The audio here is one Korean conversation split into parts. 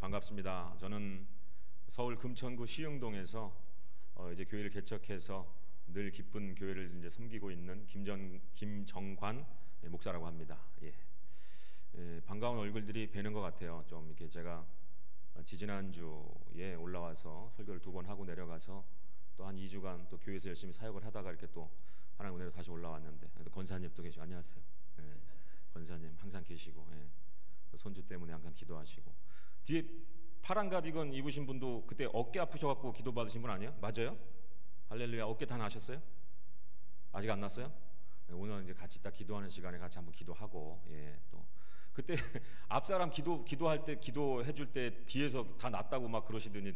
반갑습니다. 저는 서울 금천구 시흥동에서 이제 교회를 개척해서 늘 기쁜 교회를 이제 섬기고 있는 김정관 목사라고 합니다. 반가운 얼굴들이 뵈는 것 같아요. 좀 이렇게 제가 지지난주에 올라와서 설교를 2번 하고 내려가서 또 한 2주간 또 교회에서 열심히 사역을 하다가 이렇게 또 하나님 은혜로 다시 올라왔는데, 또 권사님도 계시고, 안녕하세요. 권사님 항상 계시고, 또 손주 때문에 항상 기도하시고, 뒤에 파란 가디건 입으신 분도 그때 어깨 아프셔갖고 기도 받으신 분 아니에요? 맞아요? 할렐루야. 어깨 다 나셨어요? 아직 안 났어요? 오늘 이제 같이 딱 기도하는 시간에 같이 한번 기도하고, 또 그때 앞사람 기도할 때 기도해줄 때 뒤에서 다 났다고 막 그러시더니,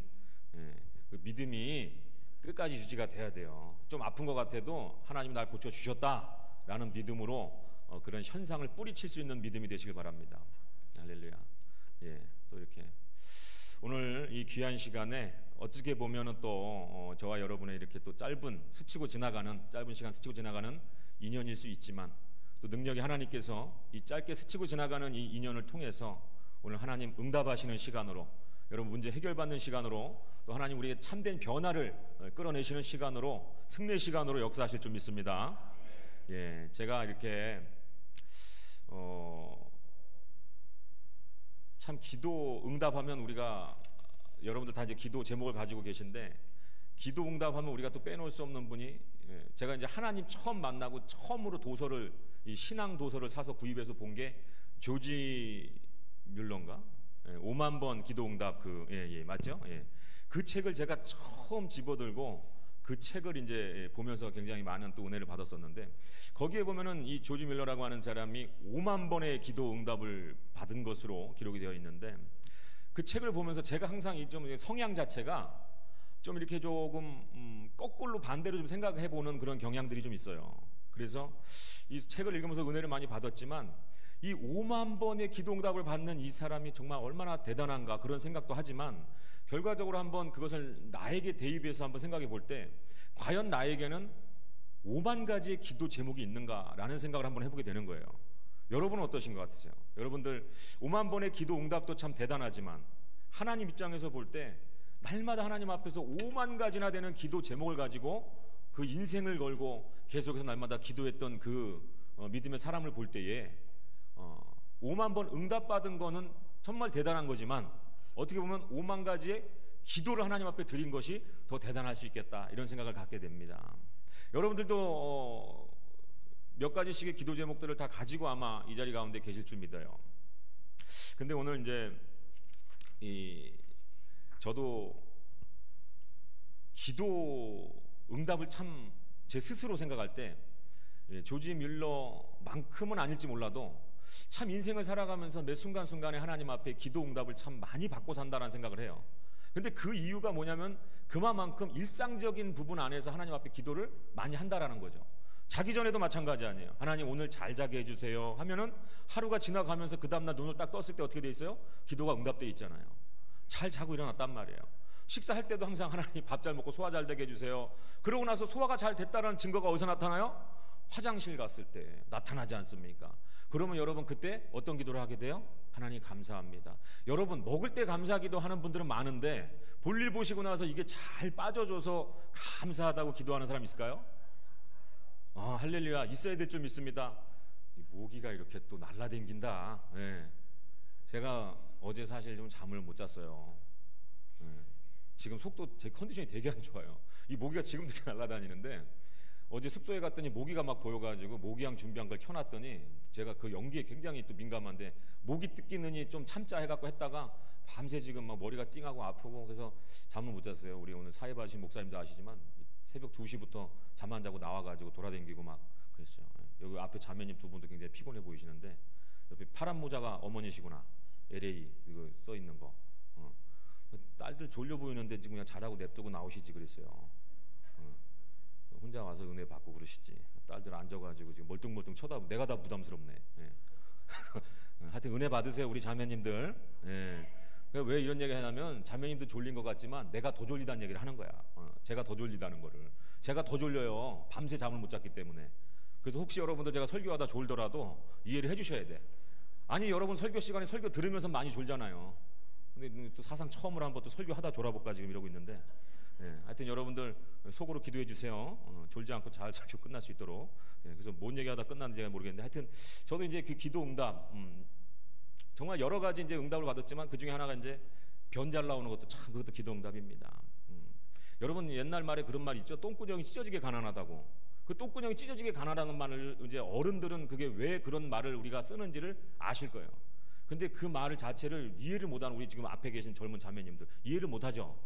그 믿음이 끝까지 유지가 돼야 돼요. 좀 아픈 것 같아도 하나님 날 고쳐 주셨다라는 믿음으로 그런 현상을 뿌리칠 수 있는 믿음이 되시길 바랍니다. 할렐루야. 또 이렇게 오늘 이 귀한 시간에 어떻게 보면은 또 저와 여러분의 이렇게 또 짧은 시간 스치고 지나가는 인연일 수 있지만, 또 능력이 하나님께서 이 짧게 스치고 지나가는 이 인연을 통해서 오늘 하나님 응답하시는 시간으로, 여러분 문제 해결받는 시간으로, 또 하나님 우리의 참된 변화를 끌어내시는 시간으로, 승리의 시간으로 역사하실 줄 믿습니다. 제가 이렇게 참 기도 응답하면 우리가, 여러분들 다 이제 기도 제목을 가지고 계신데, 기도 응답하면 우리가 또 빼놓을 수 없는 분이, 제가 이제 하나님 처음 만나고 처음으로 도서를, 이 신앙 도서를 사서 구입해서 본 게 조지 뮬러인가? 5만 번 기도 응답 맞죠? 그 책을 제가 처음 집어들고 그 책을 이제 보면서 굉장히 많은 또 은혜를 받았었는데, 거기에 보면은 이 조지 뮬러라고 하는 사람이 5만 번의 기도 응답을 받은 것으로 기록이 되어 있는데, 그 책을 보면서 제가 항상 이 좀 성향 자체가 좀 이렇게 조금 거꾸로 반대로 좀 생각해 보는 그런 경향들이 좀 있어요. 그래서 이 책을 읽으면서 은혜를 많이 받았지만, 이 5만 번의 기도 응답을 받는 이 사람이 정말 얼마나 대단한가 그런 생각도 하지만, 결과적으로 한번 그것을 나에게 대입해서 한번 생각해 볼 때, 과연 나에게는 5만 가지의 기도 제목이 있는가라는 생각을 한번 해보게 되는 거예요. 여러분은 어떠신 것 같으세요? 여러분들 5만 번의 기도 응답도 참 대단하지만, 하나님 입장에서 볼 때 날마다 하나님 앞에서 5만 가지나 되는 기도 제목을 가지고 그 인생을 걸고 계속해서 날마다 기도했던 그 믿음의 사람을 볼 때에 5만 번 응답받은 거는 정말 대단한 거지만, 어떻게 보면 5만 가지의 기도를 하나님 앞에 드린 것이 더 대단할 수 있겠다, 이런 생각을 갖게 됩니다. 여러분들도 몇 가지씩의 기도 제목들을 다 가지고 아마 이 자리 가운데 계실 줄 믿어요. 근데 오늘 이제 저도 기도 응답을 참 제 스스로 생각할 때, 조지 뮬러만큼은 아닐지 몰라도 참 인생을 살아가면서 매 순간순간에 하나님 앞에 기도 응답을 참 많이 받고 산다는 생각을 해요. 근데 그 이유가 뭐냐면, 그만큼 일상적인 부분 안에서 하나님 앞에 기도를 많이 한다라는 거죠. 자기 전에도 마찬가지 아니에요. 하나님 오늘 잘 자게 해주세요 하면은 하루가 지나가면서 그 다음날 눈을 딱 떴을 때 어떻게 돼 있어요? 기도가 응답돼 있잖아요. 잘 자고 일어났단 말이에요. 식사할 때도 항상 하나님 밥 잘 먹고 소화 잘 되게 해주세요. 그러고 나서 소화가 잘 됐다는 증거가 어디서 나타나요? 화장실 갔을 때 나타나지 않습니까? 그러면 여러분 그때 어떤 기도를 하게 돼요? 하나님 감사합니다. 여러분 먹을 때 감사기도 하는 분들은 많은데, 볼일 보시고 나서 이게 잘 빠져줘서 감사하다고 기도하는 사람 있을까요? 할렐루야. 있어야 될 줄 믿습니다. 이 모기가 이렇게 또 날라댕긴다. 제가 어제 사실 좀 잠을 못 잤어요. 지금 제 컨디션이 되게 안 좋아요. 이 모기가 지금도 이렇게 날아다니는데, 어제 숙소에 갔더니 모기가 막 보여가지고 모기향 준비한 걸 켜놨더니, 제가 그 연기에 굉장히 또 민감한데 모기 뜯기느니 좀 참자 해갖고 했다가 밤새 지금 막 머리가 띵하고 아프고, 그래서 잠을 못 잤어요. 우리 오늘 사회 받으신 목사님도 아시지만 새벽 2시부터 잠 안 자고 나와가지고 돌아다니고 막 그랬어요. 여기 앞에 자매님 2분도 굉장히 피곤해 보이시는데, 옆에 파란 모자가 어머니시구나. LA 이거 써 있는 거. 딸들 졸려 보이는데 지금 그냥 자라고 냅두고 나오시지 그랬어요. 혼자 와서 은혜 받고 그러시지. 딸들 앉아가지고 지금 멀뚱멀뚱 쳐다보고, 내가 다 부담스럽네. 하여튼 은혜 받으세요 우리 자매님들. 왜 이런 얘기 하냐면, 자매님도 졸린 것 같지만 내가 더 졸리다는 얘기를 하는 거야. 제가 더 졸리다는 거를. 제가 더 졸려요. 밤새 잠을 못 잤기 때문에. 그래서 혹시 여러분들 제가 설교하다 졸더라도 이해를 해주셔야 돼. 아니 여러분 설교 시간에 설교 들으면서 많이 졸잖아요. 근데 또 사상 처음으로 한번 또 설교하다 졸아볼까 지금 이러고 있는데, 하여튼 여러분들 속으로 기도해 주세요. 졸지 않고 잘 설교 끝날 수 있도록. 그래서 뭔 얘기하다 끝났는지 제가 모르겠는데, 하여튼 저도 이제 그 기도 응답, 정말 여러 가지 이제 응답을 받았지만 그 중에 하나가 이제 변 잘 나오는 것도 참 그것도 기도 응답입니다. 여러분 옛날 말에 그런 말 있죠. 똥구녕이 찢어지게 가난하다고. 그 똥구녕이 찢어지게 가난하다는 말을 이제 어른들은 그게 왜 그런 말을 우리가 쓰는지를 아실 거예요. 근데 그 말 자체를 이해를 못하는 우리 지금 앞에 계신 젊은 자매님들 이해를 못하죠.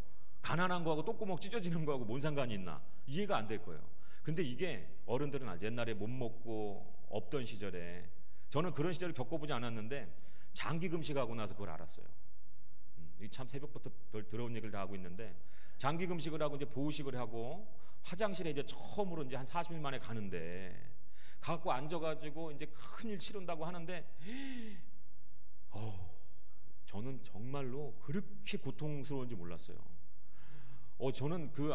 가난한 거하고 똥구멍 찢어지는 거하고 뭔 상관이 있나 이해가 안 될 거예요. 근데 이게 어른들은 알죠. 옛날에 못 먹고 없던 시절에, 저는 그런 시절을 겪어보지 않았는데 장기 금식하고 나서 그걸 알았어요. 참 새벽부터 별 더러운 얘기를 다 하고 있는데, 장기 금식을 하고 이제 보호식을 하고 화장실에 이제 처음으로 이제 한 40일 만에 가는데, 가갖고 앉아가지고 이제 큰일 치른다고 하는데, 저는 정말로 그렇게 고통스러운지 몰랐어요. 저는 그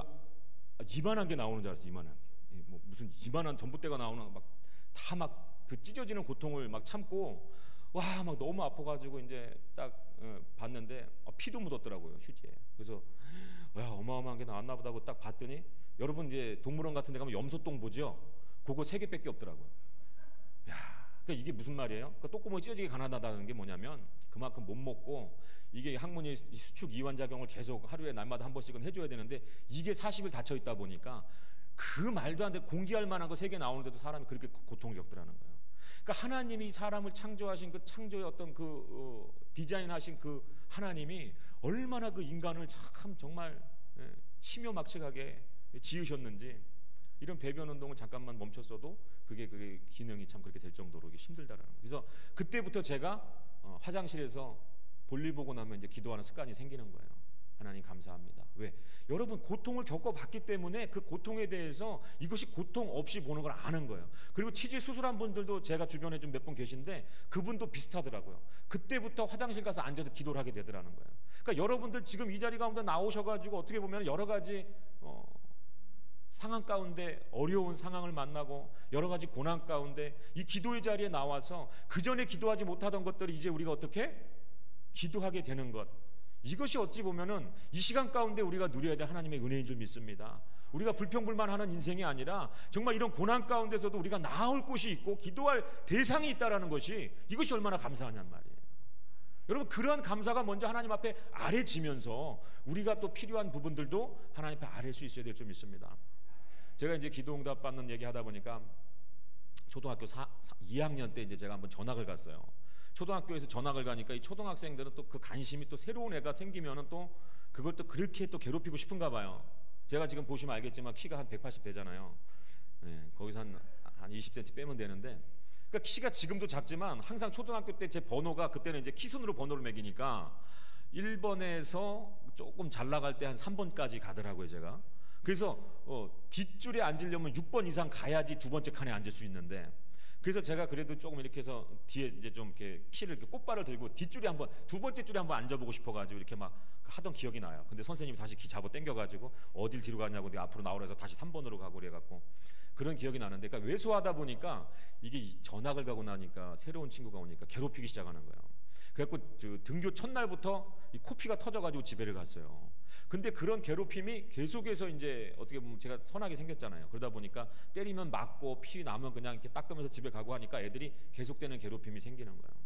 이만한 게 나오는 줄 알았어요. 이만한 게, 뭐 무슨 이만한 전봇대가 나오는, 막 다 막 그 찢어지는 고통을 막 참고, 와 막 너무 아파가지고 이제 딱 봤는데 피도 묻었더라고요, 휴지에. 그래서 야 어마어마한 게 나왔나 보다 하고 딱 봤더니, 여러분 이제 동물원 같은 데 가면 염소똥 보죠? 그거 3개밖에 없더라고요. 야, 그러니까 이게 무슨 말이에요? 그러니까 똥구멍이 찢어지게 가난하다는 게 뭐냐면 그만큼 못 먹고, 이게 항문이 수축 이완작용을 계속 하루에 날마다 한 번씩은 해줘야 되는데, 이게 40일 닫혀 있다 보니까 그 말도 안 돼 공기할 만한 거 3개 나오는데도 사람이 그렇게 고통을 겪더라는 거예요. 그러니까 하나님이 사람을 창조하신 그 창조의 어떤 그 디자인하신 그 하나님이 얼마나 그 인간을 참 정말 심요막측하게 지으셨는지, 이런 배변 운동을 잠깐만 멈췄어도 그게 기능이 참 그렇게 될 정도로 이게 힘들다라는 거예요. 그래서 그때부터 제가 화장실에서 볼일 보고 나면 이제 기도하는 습관이 생기는 거예요. 하나님 감사합니다. 왜? 여러분 고통을 겪어봤기 때문에 그 고통에 대해서 이것이 고통 없이 보는 걸 아는 거예요. 그리고 치질 수술한 분들도 제가 주변에 좀 몇 분 계신데 그분도 비슷하더라고요. 그때부터 화장실 가서 앉아서 기도를 하게 되더라는 거예요. 그러니까 여러분들 지금 이 자리 가운데 나오셔가지고 어떻게 보면 여러 가지 상황 가운데 어려운 상황을 만나고 여러 가지 고난 가운데 이 기도의 자리에 나와서 그 전에 기도하지 못하던 것들을 이제 우리가 어떻게 기도하게 되는 것, 이것이 어찌 보면은 이 시간 가운데 우리가 누려야 될 하나님의 은혜인 줄 믿습니다. 우리가 불평불만하는 인생이 아니라 정말 이런 고난 가운데서도 우리가 나올 곳이 있고 기도할 대상이 있다라는 것이, 이것이 얼마나 감사하냔 말이에요. 여러분 그러한 감사가 먼저 하나님 앞에 아뢰지면서 우리가 또 필요한 부분들도 하나님 앞에 아뢰 수 있어야 될 줄 믿습니다. 제가 이제 기도응답 받는 얘기 하다 보니까 초등학교 2학년 때 이제 제가 한번 전학을 갔어요. 초등학교에서 전학을 가니까 이 초등학생들은 또 그 관심이 또 새로운 애가 생기면은 또 그걸 또 그렇게 또 괴롭히고 싶은가 봐요. 제가 지금 보시면 알겠지만 키가 한 180 되잖아요. 거기서 한 20cm 빼면 되는데, 그러니까 키가 지금도 작지만 항상 초등학교 때 제 번호가, 그때는 이제 키순으로 번호를 매기니까 1번에서 조금 잘 나갈 때 한 3번까지 가더라고요, 제가. 그래서 뒷줄에 앉으려면 6번 이상 가야지 두 번째 칸에 앉을 수 있는데, 그래서 제가 그래도 조금 이렇게 해서 뒤에 이제 좀 이렇게 키를 이렇게 꽃발을 들고 뒷줄에 한번, 두 번째 줄에 한번 앉아보고 싶어가지고 이렇게 막 하던 기억이 나요. 근데 선생님이 다시 키 잡아 당겨가지고 어딜 뒤로 가냐고 내가 앞으로 나오라 해서 다시 3번으로 가고 그래갖고 그런 기억이 나는데, 그러니까 외소하다 보니까 이게 전학을 가고 나니까 새로운 친구가 오니까 괴롭히기 시작하는 거예요. 그래갖고 등교 첫날부터 이 코피가 터져가지고 집에를 갔어요. 근데 그런 괴롭힘이 계속해서 이제 어떻게 보면 제가 선하게 생겼잖아요. 그러다 보니까 때리면 맞고 피 나면 그냥 이렇게 닦으면서 집에 가고 하니까 애들이 계속되는 괴롭힘이 생기는 거예요.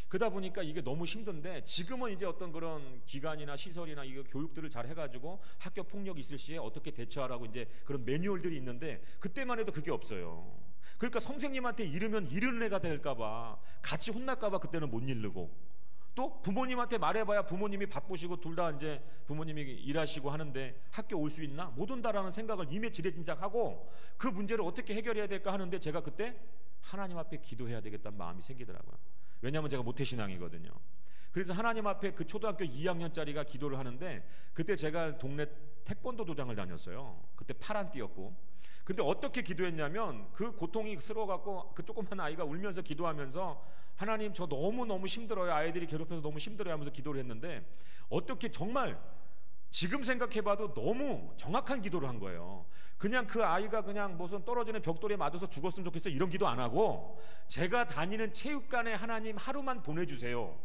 그러다 보니까 이게 너무 힘든데, 지금은 이제 어떤 그런 기관이나 시설이나 이거 교육들을 잘 해가지고 학교 폭력이 있을 시에 어떻게 대처하라고 이제 그런 매뉴얼들이 있는데, 그때만 해도 그게 없어요. 그러니까 선생님한테 이르면 이르는 애가 될까봐, 같이 혼날까봐 그때는 못 이르고, 또 부모님한테 말해봐야 부모님이 바쁘시고 둘 다 이제 부모님이 일하시고 하는데 학교 올 수 있나? 못 온다라는 생각을 이미 지레짐작하고 그 문제를 어떻게 해결해야 될까 하는데, 제가 그때 하나님 앞에 기도해야 되겠다는 마음이 생기더라고요. 왜냐하면 제가 모태신앙이거든요. 그래서 하나님 앞에 그 초등학교 2학년짜리가 기도를 하는데, 그때 제가 동네 태권도 도장을 다녔어요. 그때 파란 띠였고. 근데 어떻게 기도했냐면, 그 고통이 스러워갖고 그 조그만 아이가 울면서 기도하면서 하나님 저 너무너무 힘들어요, 아이들이 괴롭혀서 너무 힘들어요 하면서 기도를 했는데, 어떻게 정말 지금 생각해봐도 너무 정확한 기도를 한 거예요. 그냥 그 아이가 그냥 무슨 떨어지는 벽돌에 맞아서 죽었으면 좋겠어 이런 기도 안 하고, 제가 다니는 체육관에 하나님 하루만 보내주세요,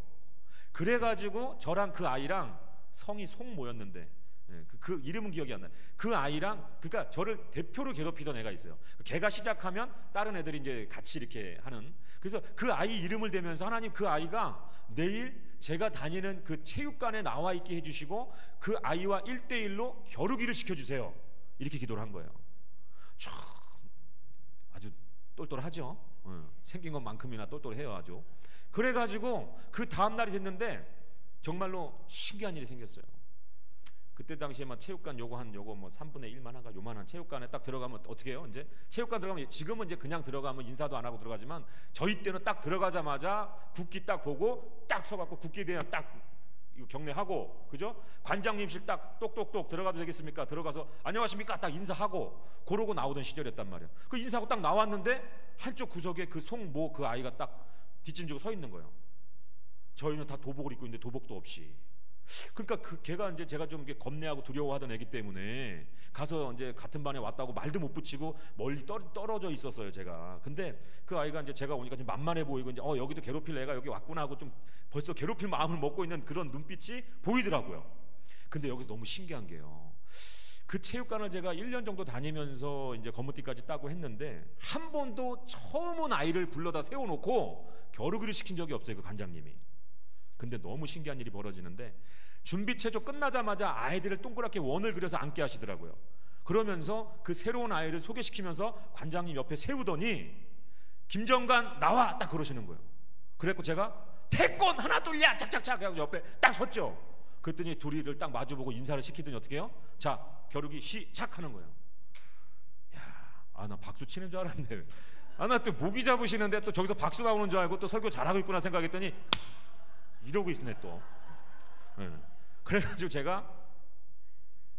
그래가지고 저랑 그 아이랑 성이 송모였는데 그 이름은 기억이 안 나요. 그 아이랑 그러니까 저를 대표로 괴롭히던 애가 있어요. 걔가 시작하면 다른 애들이 이제 같이 이렇게 하는. 그래서 그 아이 이름을 대면서 하나님 그 아이가 내일 제가 다니는 그 체육관에 나와 있게 해주시고 그 아이와 1대1로 겨루기를 시켜주세요. 이렇게 기도를 한 거예요. 참 아주 똘똘하죠. 생긴 것만큼이나 똘똘해요 아주. 그래가지고 그 다음 날이 됐는데 정말로 신기한 일이 생겼어요. 그때 당시에 막 체육관 요거 뭐 3분의 1만 한가 요만한 체육관에 딱 들어가면 어떻게 해요? 이제 체육관 들어가면 지금은 이제 그냥 들어가면 인사도 안 하고 들어가지만 저희 때는 딱 들어가자마자 국기 딱 보고 딱 서갖고 국기에 대한 딱 이거 경례하고, 그죠? 관장님실 딱 똑똑똑 들어가도 되겠습니까? 들어가서 안녕하십니까 딱 인사하고 그러고 나오던 시절이었단 말이에요. 그 인사하고 딱 나왔는데 한쪽 구석에 그 송모 그 아이가 딱 뒷짐지고 서 있는 거예요. 저희는 다 도복을 입고 있는데 도복도 없이. 그러니까 그 걔가 이제 제가 좀 이렇게 겁내하고 두려워하던 애기 때문에 가서 이제 같은 반에 왔다고 말도 못 붙이고 멀리 떨어져 있었어요 제가. 근데 그 아이가 이제 제가 오니까 좀 만만해 보이고 이제 여기도 괴롭힐 애가 여기 왔구나 하고 좀 벌써 괴롭힐 마음을 먹고 있는 그런 눈빛이 보이더라고요. 근데 여기서 너무 신기한 게요. 그 체육관을 제가 1년 정도 다니면서 이제 검은띠까지 따고 했는데 한 번도 처음 온 아이를 불러다 세워놓고 겨루기를 시킨 적이 없어요 그 관장님이. 근데 너무 신기한 일이 벌어지는데 준비 체조 끝나자마자 아이들을 동그랗게 원을 그려서 앉게 하시더라고요. 그러면서 그 새로운 아이를 소개시키면서 관장님 옆에 세우더니 김정관 나와 딱 그러시는 거예요. 그래갖고 제가 태권 하나 둘야 착착착 해가지고 옆에 딱 섰죠. 그랬더니 둘이를 딱 마주보고 인사를 시키더니 어떻게 해요? 자 겨루기 시작하는 거예요. 야, 나 박수 치는 줄 알았네. 나 또 모기 잡으시는데 또 저기서 박수 나오는 줄 알고 또 설교 잘하고 있구나 생각했더니 이러고 있네 또. 그래가지고 제가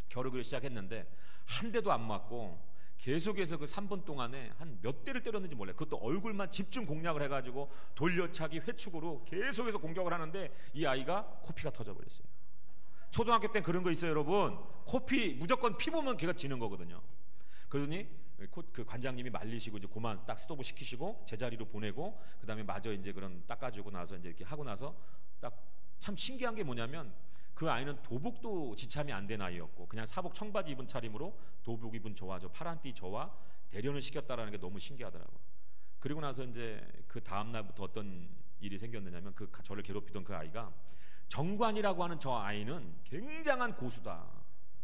겨루기를 시작했는데 한 대도 안 맞고 계속해서 그 3분 동안에 한 몇 대를 때렸는지 몰라요. 그것도 얼굴만 집중 공략을 해가지고 돌려차기 회축으로 계속해서 공격을 하는데 이 아이가 코피가 터져버렸어요. 초등학교 때 그런 거 있어요 여러분. 코피 무조건 피 보면 걔가 지는 거거든요. 그러더니 그 관장님이 말리시고 이제 그만 딱 스톱을 시키시고 제자리로 보내고 그 다음에 마저 이제 그런 닦아주고 나서 이제 이렇게 하고 나서 딱 참 신기한 게 뭐냐면 그 아이는 도복도 지참이 안 된 아이였고 그냥 사복 청바지 입은 차림으로 도복 입은 저와 저 파란띠 저와 대련을 시켰다라는 게 너무 신기하더라고요. 그리고 나서 이제 그 다음 날부터 어떤 일이 생겼느냐면 그 저를 괴롭히던 그 아이가 정관이라고 하는 저 아이는 굉장한 고수다.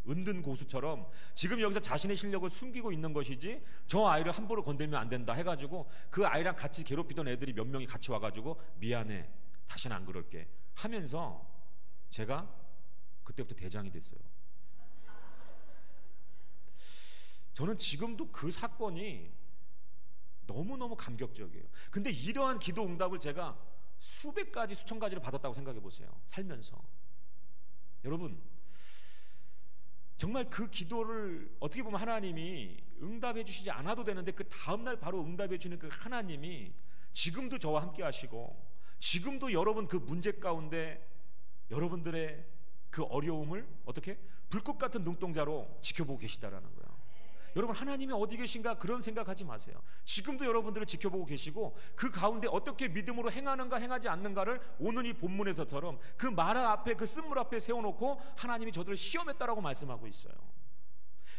은둔 고수처럼 지금 여기서 자신의 실력을 숨기고 있는 것이지 저 아이를 함부로 건들면 안 된다 해가지고 그 아이랑 같이 괴롭히던 애들이 몇 명이 같이 와가지고 미안해 다시는 안 그럴게 하면서 제가 그때부터 대장이 됐어요. 저는 지금도 그 사건이 너무너무 감격적이에요. 근데 이러한 기도 응답을 제가 수백 가지 수천 가지를 받았다고 생각해 보세요. 살면서. 여러분 정말 그 기도를 어떻게 보면 하나님이 응답해 주시지 않아도 되는데 그 다음날 바로 응답해 주는 그 하나님이 지금도 저와 함께 하시고 지금도 여러분 그 문제 가운데 여러분들의 그 어려움을 어떻게 불꽃 같은 눈동자로 지켜보고 계시다라는 거예요. 여러분 하나님이 어디 계신가 그런 생각하지 마세요. 지금도 여러분들을 지켜보고 계시고 그 가운데 어떻게 믿음으로 행하는가 행하지 않는가를 오늘 이 본문에서처럼 그 마라 앞에 그 쓴물 앞에 세워놓고 하나님이 저들을 시험했다라고 말씀하고 있어요.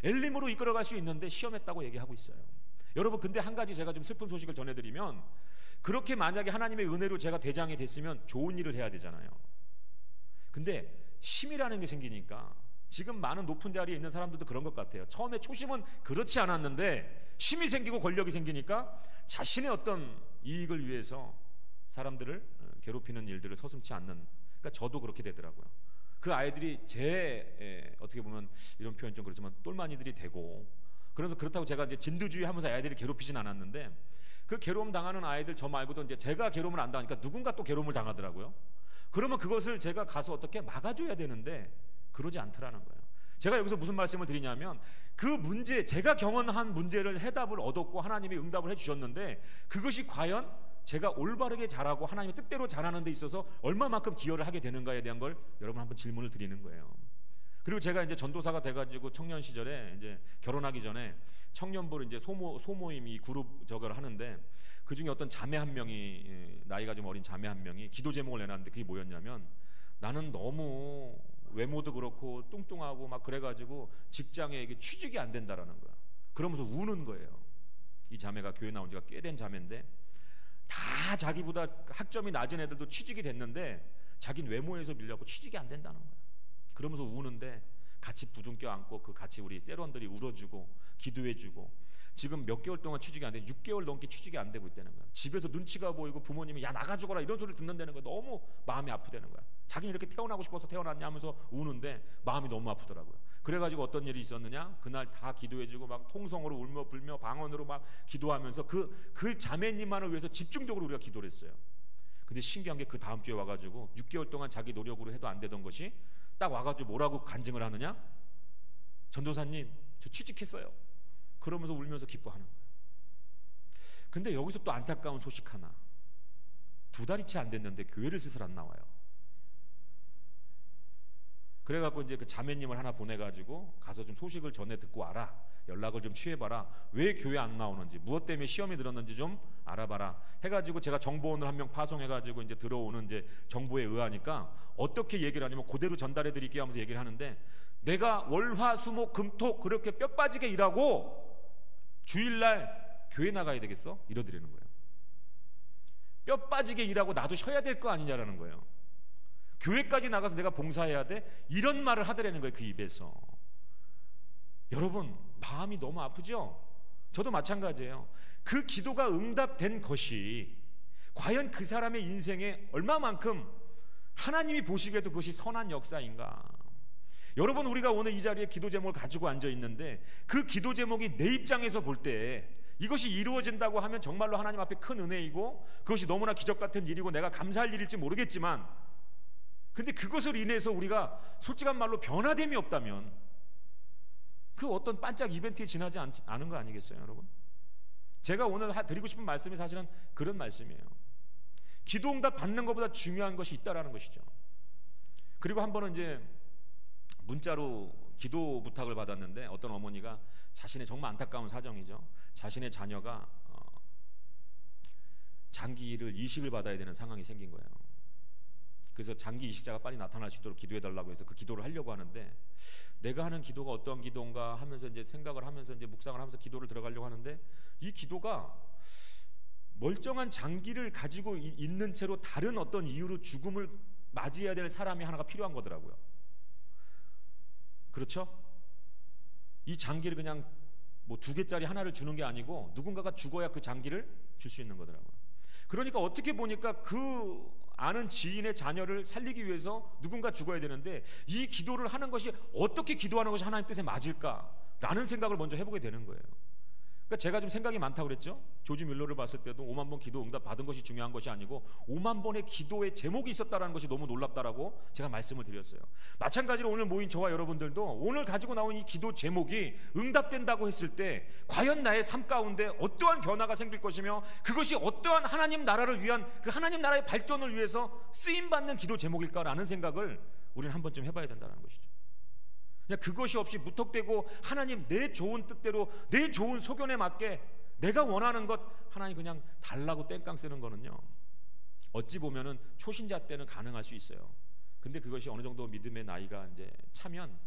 엘림으로 이끌어갈 수 있는데 시험했다고 얘기하고 있어요. 여러분 근데 한 가지 제가 좀 슬픈 소식을 전해드리면 그렇게 만약에 하나님의 은혜로 제가 대장이 됐으면 좋은 일을 해야 되잖아요. 근데 심이라는 게 생기니까 지금 많은 높은 자리에 있는 사람들도 그런 것 같아요. 처음에 초심은 그렇지 않았는데 힘이 생기고 권력이 생기니까 자신의 어떤 이익을 위해서 사람들을 괴롭히는 일들을 서슴지 않는, 그러니까 저도 그렇게 되더라고요. 그 아이들이 제 어떻게 보면 이런 표현 좀 그렇지만 똘마니들이 되고, 그래서 그렇다고 제가 이제 진두주의 하면서 아이들이 괴롭히진 않았는데 그 괴로움 당하는 아이들 저 말고도 이제 제가 괴로움을 안 당하니까 누군가 또 괴로움을 당하더라고요. 그러면 그것을 제가 가서 어떻게 막아줘야 되는데 그러지 않더라는 거예요. 제가 여기서 무슨 말씀을 드리냐면 그 문제, 제가 경험한 문제를 해답을 얻었고 하나님이 응답을 해주셨는데 그것이 과연 제가 올바르게 잘하고 하나님의 뜻대로 잘하는 데 있어서 얼마만큼 기여를 하게 되는가에 대한 걸 여러분 한번 질문을 드리는 거예요. 그리고 제가 이제 전도사가 돼가지고 청년 시절에 이제 결혼하기 전에 청년부를 이제 소모임 이 그룹 저거를 하는데 그 중에 어떤 자매 한 명이, 나이가 좀 어린 자매 한 명이 기도 제목을 내놨는데 그게 뭐였냐면, 나는 너무 외모도 그렇고 뚱뚱하고 막 그래가지고 직장에 이게 취직이 안 된다라는 거야. 그러면서 우는 거예요. 이 자매가 교회 나온 지가 꽤 된 자매인데, 다 자기보다 학점이 낮은 애들도 취직이 됐는데 자기는 외모에서 밀려갖고 취직이 안 된다는 거야. 그러면서 우는데 같이 부둥켜 안고 그 같이 우리 세런들이 울어주고 기도해주고, 지금 몇 개월 동안 취직이 안 돼, 6개월 넘게 취직이 안 되고 있다는 거야. 집에서 눈치가 보이고 부모님이 야 나가 죽어라 이런 소리를 듣는다는 거야. 너무 마음이 아프다는 거야. 자기는 이렇게 태어나고 싶어서 태어났냐 하면서 우는데 마음이 너무 아프더라고요. 그래가지고 어떤 일이 있었느냐, 그날 다 기도해주고 막 통성으로 울며 불며 방언으로 막 기도하면서 그 자매님만을 위해서 집중적으로 우리가 기도를 했어요. 근데 신기한 게 그 다음 주에 와가지고 6개월 동안 자기 노력으로 해도 안 되던 것이 딱 와가지고 뭐라고 간증을 하느냐, 전도사님 저 취직했어요. 그러면서 울면서 기뻐하는 거예요. 근데 여기서 또 안타까운 소식 하나, 2달이 채 안 됐는데 교회를 슬슬 안 나와요. 그래갖고 이제 그 자매님을 하나 보내가지고 가서 좀 소식을 전해 듣고 와라, 연락을 좀 취해봐라, 왜 교회 안 나오는지, 무엇 때문에 시험이 들었는지 좀 알아봐라 해가지고 제가 정보원을 한 명 파송해가지고 이제 들어오는 이제 정보에 의하니까 어떻게 얘기를 하냐면, 그대로 전달해 드릴게요 하면서 얘기를 하는데, 내가 월화수목 금토 그렇게 뼈 빠지게 일하고 주일날 교회 나가야 되겠어? 이러드리는 거예요. 뼈 빠지게 일하고 나도 쉬어야 될 거 아니냐라는 거예요. 교회까지 나가서 내가 봉사해야 돼? 이런 말을 하더라는 거예요, 그 입에서. 여러분 마음이 너무 아프죠? 저도 마찬가지예요. 그 기도가 응답된 것이 과연 그 사람의 인생에 얼마만큼 하나님이 보시기에도 그것이 선한 역사인가. 여러분, 우리가 오늘 이 자리에 기도 제목을 가지고 앉아 있는데, 그 기도 제목이 내 입장에서 볼 때 이것이 이루어진다고 하면 정말로 하나님 앞에 큰 은혜이고 그것이 너무나 기적 같은 일이고 내가 감사할 일일지 모르겠지만, 근데 그것을 인해서 우리가 솔직한 말로 변화됨이 없다면 그 어떤 반짝 이벤트에 지나지 않은 거 아니겠어요, 여러분? 제가 오늘 드리고 싶은 말씀이 사실은 그런 말씀이에요. 기도 응답 받는 것보다 중요한 것이 있다라는 것이죠. 그리고 한 번은 이제 문자로 기도 부탁을 받았는데, 어떤 어머니가 자신의 정말 안타까운 사정이죠. 자신의 자녀가 장기를 이식을 받아야 되는 상황이 생긴 거예요. 그래서 장기 이식자가 빨리 나타날 수 있도록 기도해달라고 해서 그 기도를 하려고 하는데, 내가 하는 기도가 어떤 기도인가 하면서 이제 생각을 하면서 이제 묵상을 하면서 기도를 들어가려고 하는데, 이 기도가 멀쩡한 장기를 가지고 있는 채로 다른 어떤 이유로 죽음을 맞이해야 될 사람이 하나가 필요한 거더라고요. 그렇죠? 이 장기를 그냥 뭐 2개짜리 하나를 주는 게 아니고 누군가가 죽어야 그 장기를 줄 수 있는 거더라고요. 그러니까 어떻게 보니까 그 아는 지인의 자녀를 살리기 위해서 누군가 죽어야 되는데, 이 기도를 하는 것이 어떻게 기도하는 것이 하나님 뜻에 맞을까라는 생각을 먼저 해보게 되는 거예요. 그러니까 제가 좀 생각이 많다고 그랬죠. 조지 뮬러를 봤을 때도 5만 번 기도 응답 받은 것이 중요한 것이 아니고 5만 번의 기도의 제목이 있었다는 것이 너무 놀랍다라고 제가 말씀을 드렸어요. 마찬가지로 오늘 모인 저와 여러분들도 오늘 가지고 나온 이 기도 제목이 응답된다고 했을 때 과연 나의 삶 가운데 어떠한 변화가 생길 것이며, 그것이 어떠한 하나님 나라를 위한, 그 하나님 나라의 발전을 위해서 쓰임받는 기도 제목일까라는 생각을 우리는 한 번쯤 해봐야 된다는 것이죠. 그냥 그것이 없이 무턱대고 하나님 내 좋은 뜻대로 내 좋은 소견에 맞게 내가 원하는 것 하나님 그냥 달라고 땡깡 쓰는 거는요, 어찌 보면은 초신자 때는 가능할 수 있어요. 근데 그것이 어느 정도 믿음의 나이가 이제 차면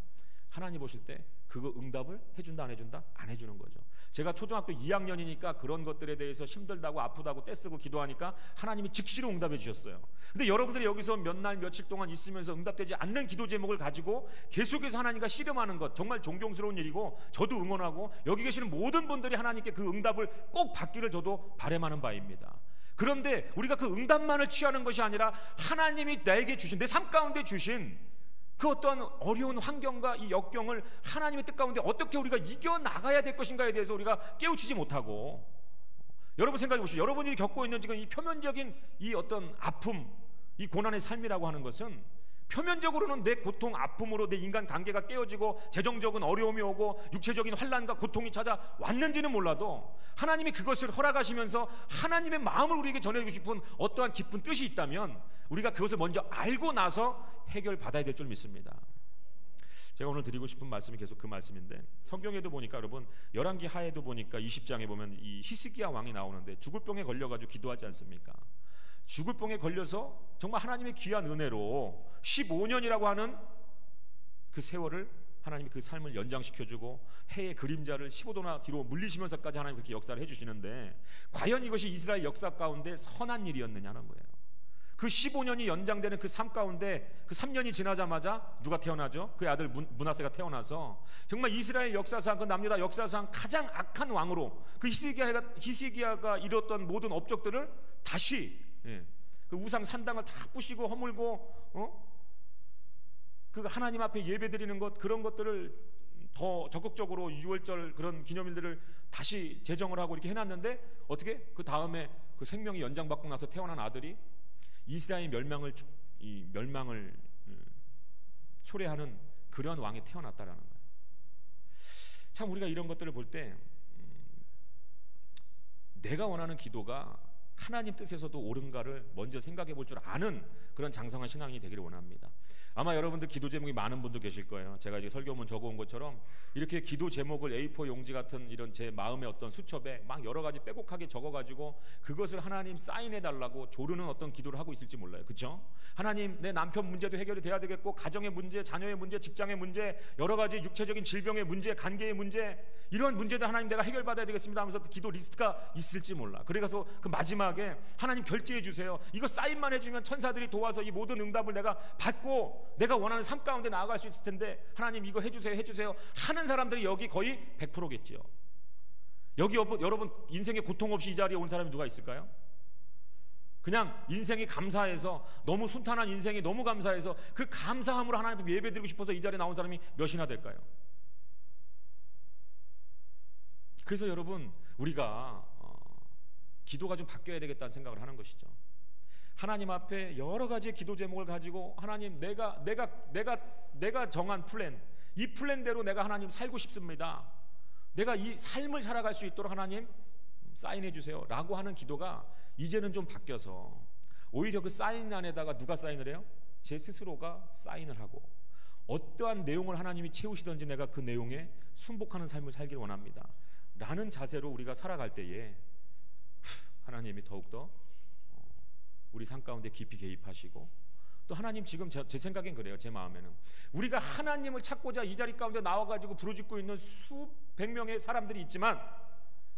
하나님 보실 때 그거 응답을 해준다 안 해준다? 안 해주는 거죠. 제가 초등학교 2학년이니까 그런 것들에 대해서 힘들다고 아프다고 떼쓰고 기도하니까 하나님이 즉시로 응답해 주셨어요. 근데 여러분들이 여기서 몇 날 며칠 동안 있으면서 응답되지 않는 기도 제목을 가지고 계속해서 하나님과 씨름하는 것, 정말 존경스러운 일이고 저도 응원하고 여기 계시는 모든 분들이 하나님께 그 응답을 꼭 받기를 저도 바람하는 바입니다. 그런데 우리가 그 응답만을 취하는 것이 아니라 하나님이 나에게 주신, 내 삶 가운데 주신 그 어떤 어려운 환경과 이 역경을 하나님의 뜻 가운데 어떻게 우리가 이겨나가야 될 것인가에 대해서 우리가 깨우치지 못하고, 여러분 생각해 보시죠. 여러분이 겪고 있는 지금 이 표면적인 이 어떤 아픔, 이 고난의 삶이라고 하는 것은 표면적으로는 내 고통, 아픔으로 내 인간 관계가 깨어지고 재정적인 어려움이 오고 육체적인 환난과 고통이 찾아왔는지는 몰라도 하나님이 그것을 허락하시면서 하나님의 마음을 우리에게 전해주고 싶은 어떠한 깊은 뜻이 있다면 우리가 그것을 먼저 알고 나서 해결받아야 될 줄 믿습니다. 제가 오늘 드리고 싶은 말씀이 계속 그 말씀인데, 성경에도 보니까 여러분 열왕기 하에도 보니까 20장에 보면 이 히스기야 왕이 나오는데 죽을 병에 걸려가지고 기도하지 않습니까? 죽을 병에 걸려서 정말 하나님의 귀한 은혜로 15년이라고 하는 그 세월을 하나님이 그 삶을 연장시켜주고 해의 그림자를 15도나 뒤로 물리시면서까지 하나님 그렇게 역사를 해주시는데, 과연 이것이 이스라엘 역사 가운데 선한 일이었느냐는 거예요. 그 15년이 연장되는 그 삶 가운데 그 3년이 지나자마자 누가 태어나죠? 그의 아들 므낫세가 태어나서 정말 이스라엘 역사상, 그 남유다 역사상 가장 악한 왕으로 그 히스기야가 이뤘던 모든 업적들을 다시, 그 우상 산당을 다 부시고 허물고 그 하나님 앞에 예배드리는 것, 그런 것들을 더 적극적으로 유월절 그런 기념일들을 다시 제정을 하고 이렇게 해놨는데, 어떻게 그 다음에 그 생명이 연장받고 나서 태어난 아들이 이스라엘 멸망을 초래하는 그런 왕이 태어났다라는 거예요. 참 우리가 이런 것들을 볼 때 내가 원하는 기도가 하나님 뜻에서도 옳은가를 먼저 생각해 볼 줄 아는 그런 장성한 신앙이 되기를 원합니다. 아마 여러분들 기도 제목이 많은 분도 계실 거예요. 제가 이제 설교문 적어온 것처럼 이렇게 기도 제목을 A4 용지 같은 이런 제 마음의 어떤 수첩에 막 여러 가지 빼곡하게 적어가지고 그것을 하나님 사인해 달라고 조르는 어떤 기도를 하고 있을지 몰라요. 그렇죠? 하나님, 내 남편 문제도 해결이 돼야 되겠고, 가정의 문제, 자녀의 문제, 직장의 문제, 여러 가지 육체적인 질병의 문제, 관계의 문제, 이런 문제들 하나님 내가 해결받아야 되겠습니다 하면서 그 기도 리스트가 있을지 몰라. 그래서 그 마지막에 하나님 결제해 주세요, 이거 사인만 해주면 천사들이 도와서 이 모든 응답을 내가 받고 내가 원하는 삶 가운데 나아갈 수 있을 텐데, 하나님 이거 해주세요 하는 사람들이 여기 거의 100%겠지요. 여기 여러분 인생의 고통 없이 이 자리에 온 사람이 누가 있을까요? 그냥 인생이 감사해서, 너무 순탄한 인생이 너무 감사해서 그 감사함으로 하나님 앞에 예배드리고 싶어서 이 자리에 나온 사람이 몇이나 될까요? 그래서 여러분, 우리가 기도가 좀 바뀌어야 되겠다는 생각을 하는 것이죠. 하나님 앞에 여러 가지의 기도 제목을 가지고, 하나님 내가 정한 플랜, 이 플랜대로 내가 하나님 살고 싶습니다, 내가 이 삶을 살아갈 수 있도록 하나님 사인해 주세요 라고 하는 기도가 이제는 좀 바뀌어서, 오히려 그 사인 안에다가 누가 사인을 해요? 제 스스로가 사인을 하고, 어떠한 내용을 하나님이 채우시든지 내가 그 내용에 순복하는 삶을 살길 원합니다 라는 자세로 우리가 살아갈 때에 하나님이 더욱더 우리 삶 가운데 깊이 개입하시고, 또 하나님 지금 제 생각엔 그래요. 제 마음에는 우리가 하나님을 찾고자 이 자리 가운데 나와가지고 부르짖고 있는 수백 명의 사람들이 있지만,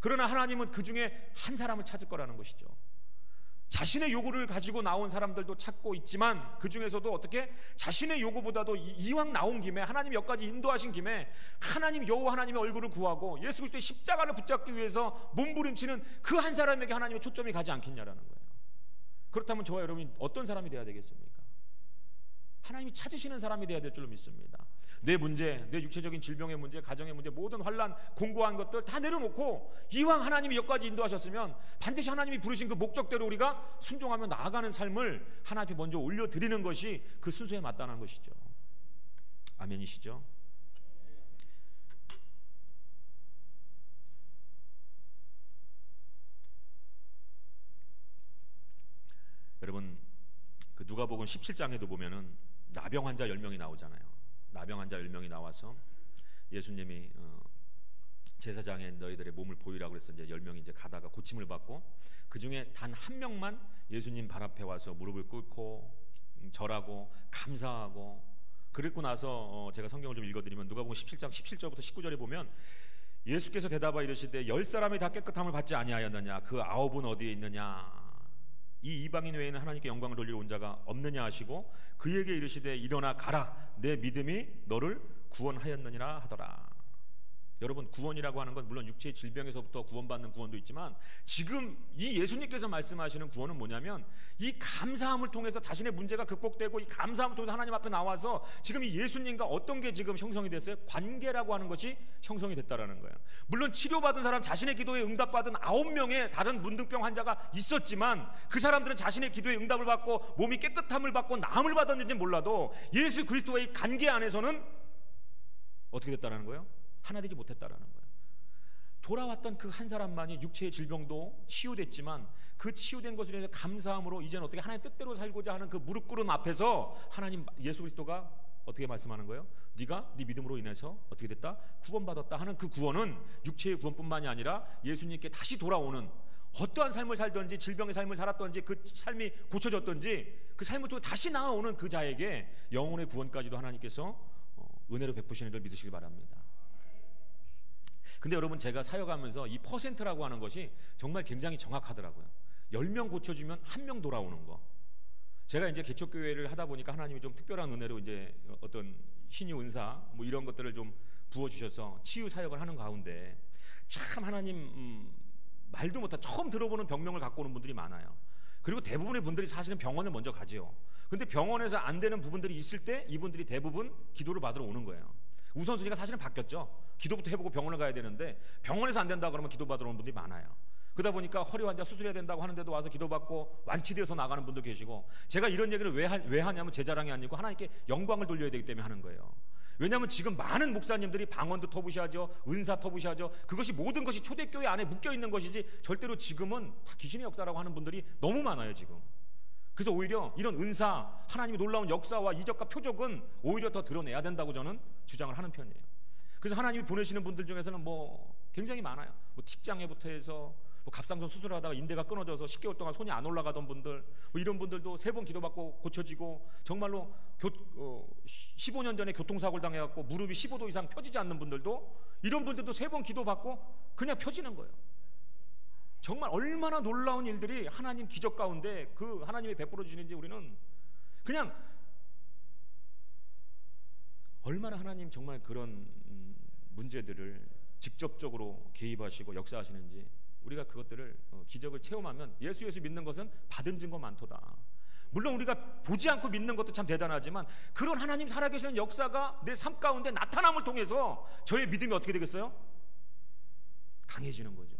그러나 하나님은 그 중에 한 사람을 찾을 거라는 것이죠. 자신의 요구를 가지고 나온 사람들도 찾고 있지만, 그 중에서도 어떻게 자신의 요구보다도 이왕 나온 김에 하나님 여기까지 인도하신 김에 하나님 여호와 하나님의 얼굴을 구하고 예수 그리스도의 십자가를 붙잡기 위해서 몸부림치는 그 한 사람에게 하나님의 초점이 가지 않겠냐라는 거예요. 그렇다면 저와 여러분이 어떤 사람이 되어야 되겠습니까? 하나님이 찾으시는 사람이 되어야 될 줄로 믿습니다. 내 문제, 내 육체적인 질병의 문제, 가정의 문제, 모든 환난, 공고한 것들 다 내려놓고 이왕 하나님이 여기까지 인도하셨으면 반드시 하나님이 부르신 그 목적대로 우리가 순종하며 나아가는 삶을 하나님 앞에 먼저 올려드리는 것이 그 순서에 마땅한 것이죠. 아멘이시죠? 여러분, 그 누가복음 17장에도 보면은 나병 환자 10명이 나오잖아요. 나병 환자 10명이 나와서 예수님이 제사장에 너희들의 몸을 보이라고 그래서 이제 10명이 이제 가다가 고침을 받고, 그 중에 단 한 명만 예수님 발 앞에 와서 무릎을 꿇고 절하고 감사하고, 그랬고 나서 제가 성경을 좀 읽어드리면 누가복음 17장 17절부터 19절에 보면 예수께서 대답하여 이르시되 10사람이 다 깨끗함을 받지 아니하였느냐, 그 9은 어디에 있느냐, 이 이방인 외에는 하나님께 영광을 돌리러 온 자가 없느냐 하시고, 그에게 이르시되 일어나 가라, 내 믿음이 너를 구원하였느니라 하더라. 여러분, 구원이라고 하는 건 물론 육체의 질병에서부터 구원받는 구원도 있지만, 지금 이 예수님께서 말씀하시는 구원은 뭐냐면, 이 감사함을 통해서 자신의 문제가 극복되고, 이 감사함을 통해서 하나님 앞에 나와서 지금 이 예수님과 어떤 게 지금 형성이 됐어요? 관계라고 하는 것이 형성이 됐다라는 거예요. 물론 치료받은 사람, 자신의 기도에 응답받은 9명의 다른 문둥병 환자가 있었지만, 그 사람들은 자신의 기도에 응답을 받고 몸이 깨끗함을 받고 나음을 받았는지 몰라도 예수 그리스도와의 관계 안에서는 어떻게 됐다라는 거예요? 하나 되지 못했다라는 거예요. 돌아왔던 그 한 사람만이 육체의 질병도 치유됐지만, 그 치유된 것을 위해서 감사함으로 이제는 어떻게 하나님 뜻대로 살고자 하는 그 무릎 꿇음 앞에서 하나님 예수 그리스도가 어떻게 말씀하는 거예요? 네가 네 믿음으로 인해서 어떻게 됐다? 구원받았다 하는 그 구원은 육체의 구원뿐만이 아니라 예수님께 다시 돌아오는, 어떠한 삶을 살든지 질병의 삶을 살았든지 그 삶이 고쳐졌든지 그 삶을 통해 다시 나아오는 그 자에게 영혼의 구원까지도 하나님께서 은혜로 베푸시는 걸 믿으시길 바랍니다. 근데 여러분, 제가 사역하면서 이 퍼센트라고 하는 것이 정말 굉장히 정확하더라고요. 10명 고쳐주면 1명 돌아오는 거. 제가 이제 개척교회를 하다 보니까 하나님이 좀 특별한 은혜로 이제 어떤 신유 은사 뭐 이런 것들을 좀 부어주셔서 치유 사역을 하는 가운데 참 하나님 말도 못한 처음 들어보는 병명을 갖고 오는 분들이 많아요. 그리고 대부분의 분들이 사실은 병원을 먼저 가지요. 근데 병원에서 안 되는 부분들이 있을 때 이분들이 대부분 기도를 받으러 오는 거예요. 우선순위가 사실은 바뀌었죠. 기도부터 해보고 병원을 가야 되는데 병원에서 안 된다 그러면 기도 받으러 오는 분들이 많아요. 그러다 보니까 허리 환자 수술해야 된다고 하는데도 와서 기도받고 완치되어서 나가는 분도 계시고, 제가 이런 얘기를 왜 하냐면 제 자랑이 아니고 하나님께 영광을 돌려야 되기 때문에 하는 거예요. 왜냐하면 지금 많은 목사님들이 방언도 터부시하죠, 은사 터부시하죠. 그것이 모든 것이 초대교회 안에 묶여있는 것이지 절대로 지금은 다 귀신의 역사라고 하는 분들이 너무 많아요 지금. 그래서 오히려 이런 은사, 하나님의 놀라운 역사와 이적과 표적은 오히려 더 드러내야 된다고 저는 주장을 하는 편이에요. 그래서 하나님이 보내시는 분들 중에서는 뭐 굉장히 많아요. 뭐 틱장애부터 해서 뭐 갑상선 수술하다가 인대가 끊어져서 10개월 동안 손이 안 올라가던 분들, 뭐 이런 분들도 3번 기도받고 고쳐지고, 정말로 15년 전에 교통사고를 당해갖고 무릎이 15도 이상 펴지지 않는 분들도, 이런 분들도 3번 기도받고 그냥 펴지는 거예요. 정말 얼마나 놀라운 일들이 하나님 기적 가운데 그 하나님이 베풀어 주시는지 우리는 그냥 얼마나 하나님 정말 그런 문제들을 직접적으로 개입하시고 역사하시는지 우리가 그것들을 기적을 체험하면 예수 믿는 것은 받은 증거 많도다. 물론 우리가 보지 않고 믿는 것도 참 대단하지만 그런 하나님 살아계시는 역사가 내 삶 가운데 나타남을 통해서 저의 믿음이 어떻게 되겠어요? 강해지는 거죠.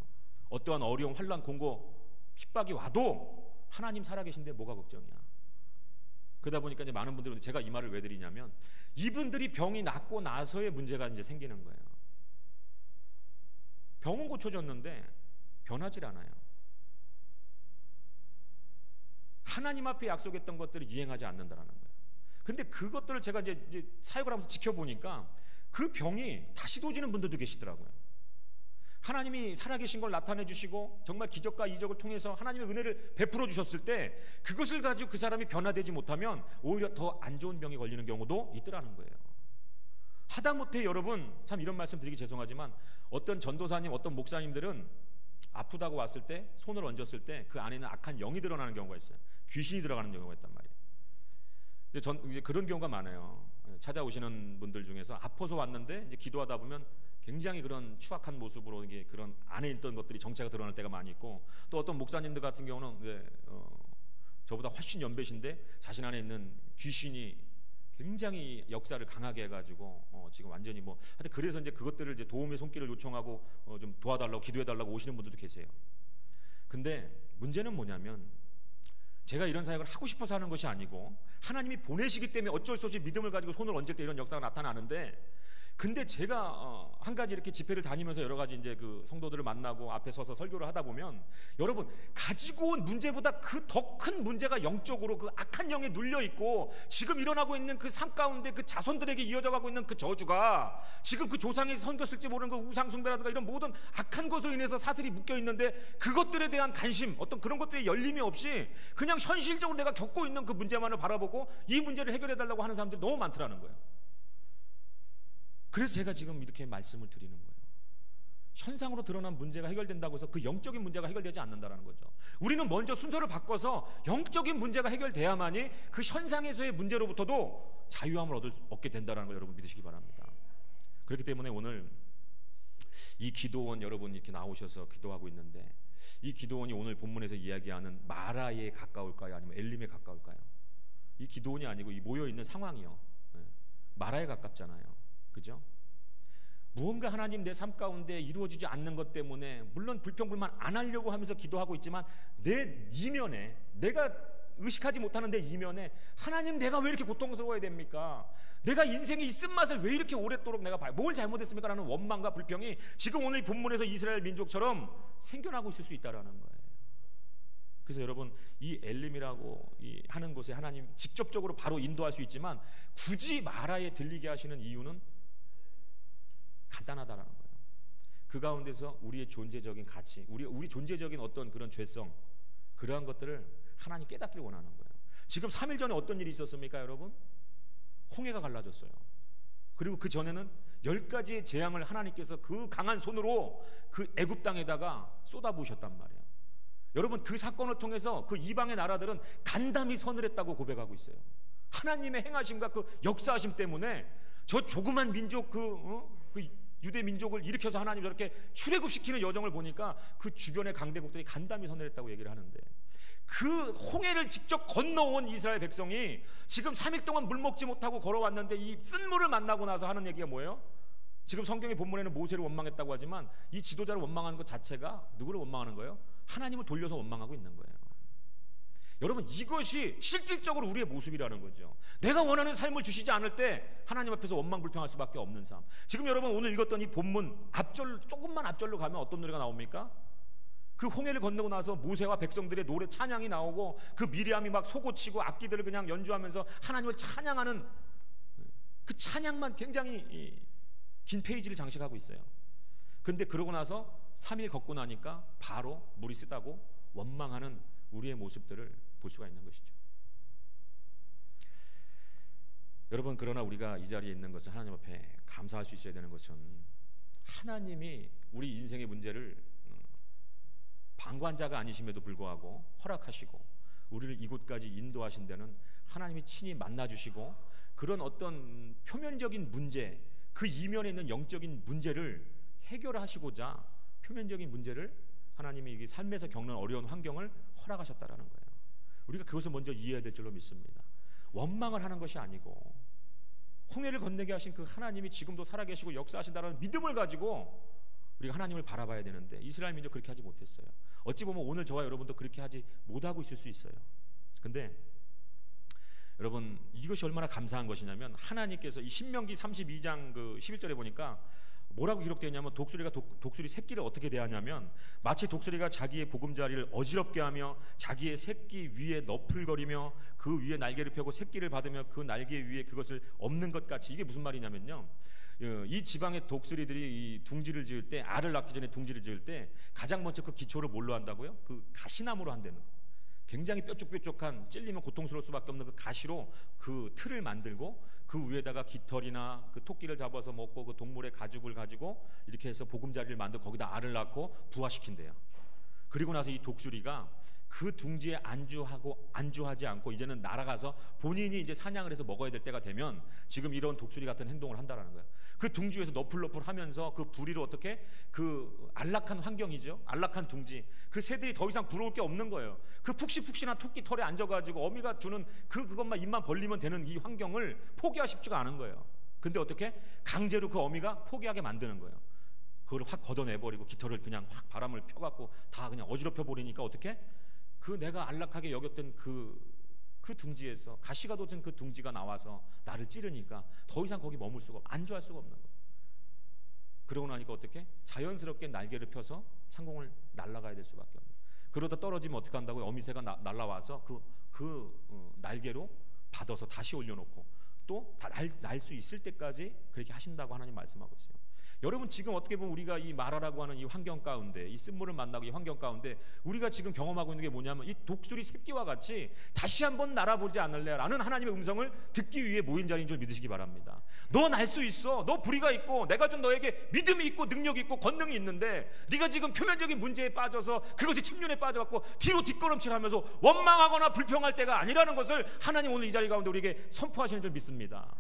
어떠한 어려움, 환난, 공고, 핍박이 와도 하나님 살아계신데 뭐가 걱정이야. 그러다 보니까 이제 많은 분들은, 제가 이 말을 왜 드리냐면 이분들이 병이 낫고 나서의 문제가 이제 생기는 거예요. 병은 고쳐졌는데 변하질 않아요. 하나님 앞에 약속했던 것들을 이행하지 않는다라는 거예요. 근데 그것들을 제가 이제 사역을 하면서 지켜보니까 그 병이 다시 도지는 분들도 계시더라고요. 하나님이 살아계신 걸 나타내 주시고 정말 기적과 이적을 통해서 하나님의 은혜를 베풀어 주셨을 때 그것을 가지고 그 사람이 변화되지 못하면 오히려 더 안 좋은 병에 걸리는 경우도 있더라는 거예요. 하다못해 여러분, 참 이런 말씀 드리기 죄송하지만 어떤 전도사님, 어떤 목사님들은 아프다고 왔을 때 손을 얹었을 때 그 안에는 악한 영이 드러나는 경우가 있어요. 귀신이 들어가는 경우가 있단 말이에요. 이제 그런 경우가 많아요. 찾아오시는 분들 중에서 아파서 왔는데 이제 기도하다 보면 굉장히 그런 추악한 모습으로 이게 그런 안에 있던 것들이 정체가 드러날 때가 많이 있고, 또 어떤 목사님들 같은 경우는 저보다 훨씬 연배신데 자신 안에 있는 귀신이 굉장히 역사를 강하게 해가지고 지금 완전히 뭐 하여튼 그래서 이제 그것들을 이제 도움의 손길을 요청하고 좀 도와달라고 기도해달라고 오시는 분들도 계세요. 근데 문제는 뭐냐면 제가 이런 사역을 하고 싶어서 하는 것이 아니고 하나님이 보내시기 때문에 어쩔 수 없이 믿음을 가지고 손을 얹을 때 이런 역사가 나타나는데, 근데 제가 한 가지 이렇게 집회를 다니면서 여러 가지 이제 그 성도들을 만나고 앞에 서서 설교를 하다 보면 여러분, 가지고 온 문제보다 그 더 큰 문제가 영적으로 그 악한 영에 눌려 있고 지금 일어나고 있는 그 삶 가운데 그 자손들에게 이어져 가고 있는 그 저주가 지금 그 조상이 섬겼을지 모르는 그 우상 숭배라든가 이런 모든 악한 것으로 인해서 사슬이 묶여 있는데 그것들에 대한 관심, 어떤 그런 것들의 열림이 없이 그냥 현실적으로 내가 겪고 있는 그 문제만을 바라보고 이 문제를 해결해 달라고 하는 사람들이 너무 많더라는 거예요. 그래서 제가 지금 이렇게 말씀을 드리는 거예요. 현상으로 드러난 문제가 해결된다고 해서 그 영적인 문제가 해결되지 않는다는 거죠. 우리는 먼저 순서를 바꿔서 영적인 문제가 해결돼야만이 그 현상에서의 문제로부터도 자유함을 얻게 된다는 걸 여러분 믿으시기 바랍니다. 그렇기 때문에 오늘 이 기도원 여러분 이렇게 나오셔서 기도하고 있는데, 이 기도원이 오늘 본문에서 이야기하는 마라에 가까울까요? 아니면 엘림에 가까울까요? 이 기도원이 아니고 이 모여있는 상황이요, 마라에 가깝잖아요. 그죠? 무언가 하나님 내 삶 가운데 이루어지지 않는 것 때문에 물론 불평불만 안 하려고 하면서 기도하고 있지만 내 이면에, 내가 의식하지 못하는 내 이면에 하나님 내가 왜 이렇게 고통스러워야 됩니까? 내가 인생의 이 쓴맛을 왜 이렇게 오랫도록 내가 봐요? 뭘 잘못했습니까? 라는 원망과 불평이 지금 오늘 본문에서 이스라엘 민족처럼 생겨나고 있을 수 있다는 거예요. 그래서 여러분, 이 엘림이라고 하는 곳에 하나님 직접적으로 바로 인도할 수 있지만 굳이 마라에 들리게 하시는 이유는 간단하다라는 거예요. 그 가운데서 우리의 존재적인 가치, 우리 존재적인 어떤 그런 죄성, 그러한 것들을 하나님 깨닫기를 원하는 거예요. 지금 3일 전에 어떤 일이 있었습니까, 여러분? 홍해가 갈라졌어요. 그리고 그 전에는 10가지의 재앙을 하나님께서 그 강한 손으로 그 애굽 땅에다가 쏟아부으셨단 말이에요. 여러분, 그 사건을 통해서 그 이방의 나라들은 간담이 서늘했다고 고백하고 있어요. 하나님의 행하심과 그 역사하심 때문에 저 조그만 민족 그 유대 민족을 일으켜서 하나님 저렇게 출애굽시키는 여정을 보니까 그 주변의 강대국들이 간담이 서늘했다고 얘기를 하는데, 그 홍해를 직접 건너온 이스라엘 백성이 지금 3일 동안 물 먹지 못하고 걸어왔는데 이 쓴물을 만나고 나서 하는 얘기가 뭐예요? 지금 성경의 본문에는 모세를 원망했다고 하지만 이 지도자를 원망하는 것 자체가 누구를 원망하는 거예요? 하나님을 돌려서 원망하고 있는 거예요. 여러분, 이것이 실질적으로 우리의 모습이라는 거죠. 내가 원하는 삶을 주시지 않을 때 하나님 앞에서 원망 불평할 수밖에 없는 삶. 지금 여러분 오늘 읽었던 이 본문 조금만 앞절로 가면 어떤 노래가 나옵니까? 그 홍해를 건너고 나서 모세와 백성들의 노래 찬양이 나오고 그 미리암이 막 소고치고 악기들을 그냥 연주하면서 하나님을 찬양하는 그 찬양만 굉장히 긴 페이지를 장식하고 있어요. 근데 그러고 나서 3일 걷고 나니까 바로 물이 쓰다고 원망하는 우리의 모습들을 볼 수가 있는 것이죠. 여러분, 그러나 우리가 이 자리에 있는 것은 하나님 앞에 감사할 수 있어야 되는 것은 하나님이 우리 인생의 문제를 방관자가 아니심에도 불구하고 허락하시고 우리를 이곳까지 인도하신 데는 하나님이 친히 만나주시고 그런 어떤 표면적인 문제, 그 이면에 있는 영적인 문제를 해결하시고자 표면적인 문제를 하나님이 이 삶에서 겪는 어려운 환경을 허락하셨다라는 거예요. 우리가 그것을 먼저 이해해야 될 줄로 믿습니다. 원망을 하는 것이 아니고 홍해를 건너게 하신 그 하나님이 지금도 살아계시고 역사하신다는 믿음을 가지고 우리가 하나님을 바라봐야 되는데 이스라엘 민족 그렇게 하지 못했어요. 어찌 보면 오늘 저와 여러분도 그렇게 하지 못하고 있을 수 있어요. 근데 여러분, 이것이 얼마나 감사한 것이냐면 하나님께서 이 신명기 32장 그 11절에 보니까 뭐라고 기록되어 있냐면 독수리가 독수리 새끼를 어떻게 대하냐면 마치 독수리가 자기의 보금자리를 어지럽게 하며 자기의 새끼 위에 너풀거리며 그 위에 날개를 펴고 새끼를 받으며 그 날개 위에 그것을 엎는 것 같이. 이게 무슨 말이냐면요, 이 지방의 독수리들이 이 둥지를 지을 때, 알을 낳기 전에 둥지를 지을 때 가장 먼저 그 기초를 뭘로 한다고요? 그 가시나무로 한다는 거예요. 굉장히 뾰족뾰족한, 찔리면 고통스러울 수밖에 없는 그 가시로 그 틀을 만들고 그 위에다가 깃털이나 그 토끼를 잡아서 먹고 그 동물의 가죽을 가지고 이렇게 해서 보금자리를 만들고 거기다 알을 낳고 부화시킨대요. 그리고 나서 이 독수리가 그 둥지에 안주하지 않고 이제는 날아가서 본인이 이제 사냥을 해서 먹어야 될 때가 되면 지금 이런 독수리 같은 행동을 한다라는 거예요. 그 둥지에서 너풀너풀하면서 그 부리로 어떻게 그 안락한 환경이죠. 안락한 둥지. 그 새들이 더 이상 부러울 게 없는 거예요. 그 푹신푹신한 토끼 털에 앉아가지고 어미가 주는 그것만 입만 벌리면 되는 이 환경을 포기하기 쉽지가 않은 거예요. 근데 어떻게 강제로 그 어미가 포기하게 만드는 거예요. 그걸 확 걷어내버리고 깃털을 그냥 확 바람을 펴갖고 다 그냥 어지럽혀 버리니까 어떻게 그 내가 안락하게 여겼던 그 둥지에서 가시가 돋은 그 둥지가 나와서 나를 찌르니까 더 이상 거기 머물 수가 안주할 수가 없는 거예요. 그러고 나니까 어떻게 자연스럽게 날개를 펴서 창공을 날아가야 될 수밖에 없는 거예요. 그러다 떨어지면 어떻게 한다고요? 어미새가 날아와서 날개로 받아서 다시 올려놓고 또 날 수 있을 때까지 그렇게 하신다고 하나님 말씀하고 있어요. 여러분, 지금 어떻게 보면 우리가 이 마라라고 하는 이 환경 가운데, 이 쓴물을 만나고 이 환경 가운데 우리가 지금 경험하고 있는 게 뭐냐면 이 독수리 새끼와 같이 다시 한번 날아보지 않을래? 라는 하나님의 음성을 듣기 위해 모인 자리인 줄 믿으시기 바랍니다. 너 날 수 있어. 너 불의가 있고 내가 준 너에게 믿음이 있고 능력이 있고 권능이 있는데 네가 지금 표면적인 문제에 빠져서 그것이 침륜에 빠져갖고 뒤로 뒷걸음질하면서 원망하거나 불평할 때가 아니라는 것을 하나님 오늘 이 자리 가운데 우리에게 선포하시는 줄 믿습니다.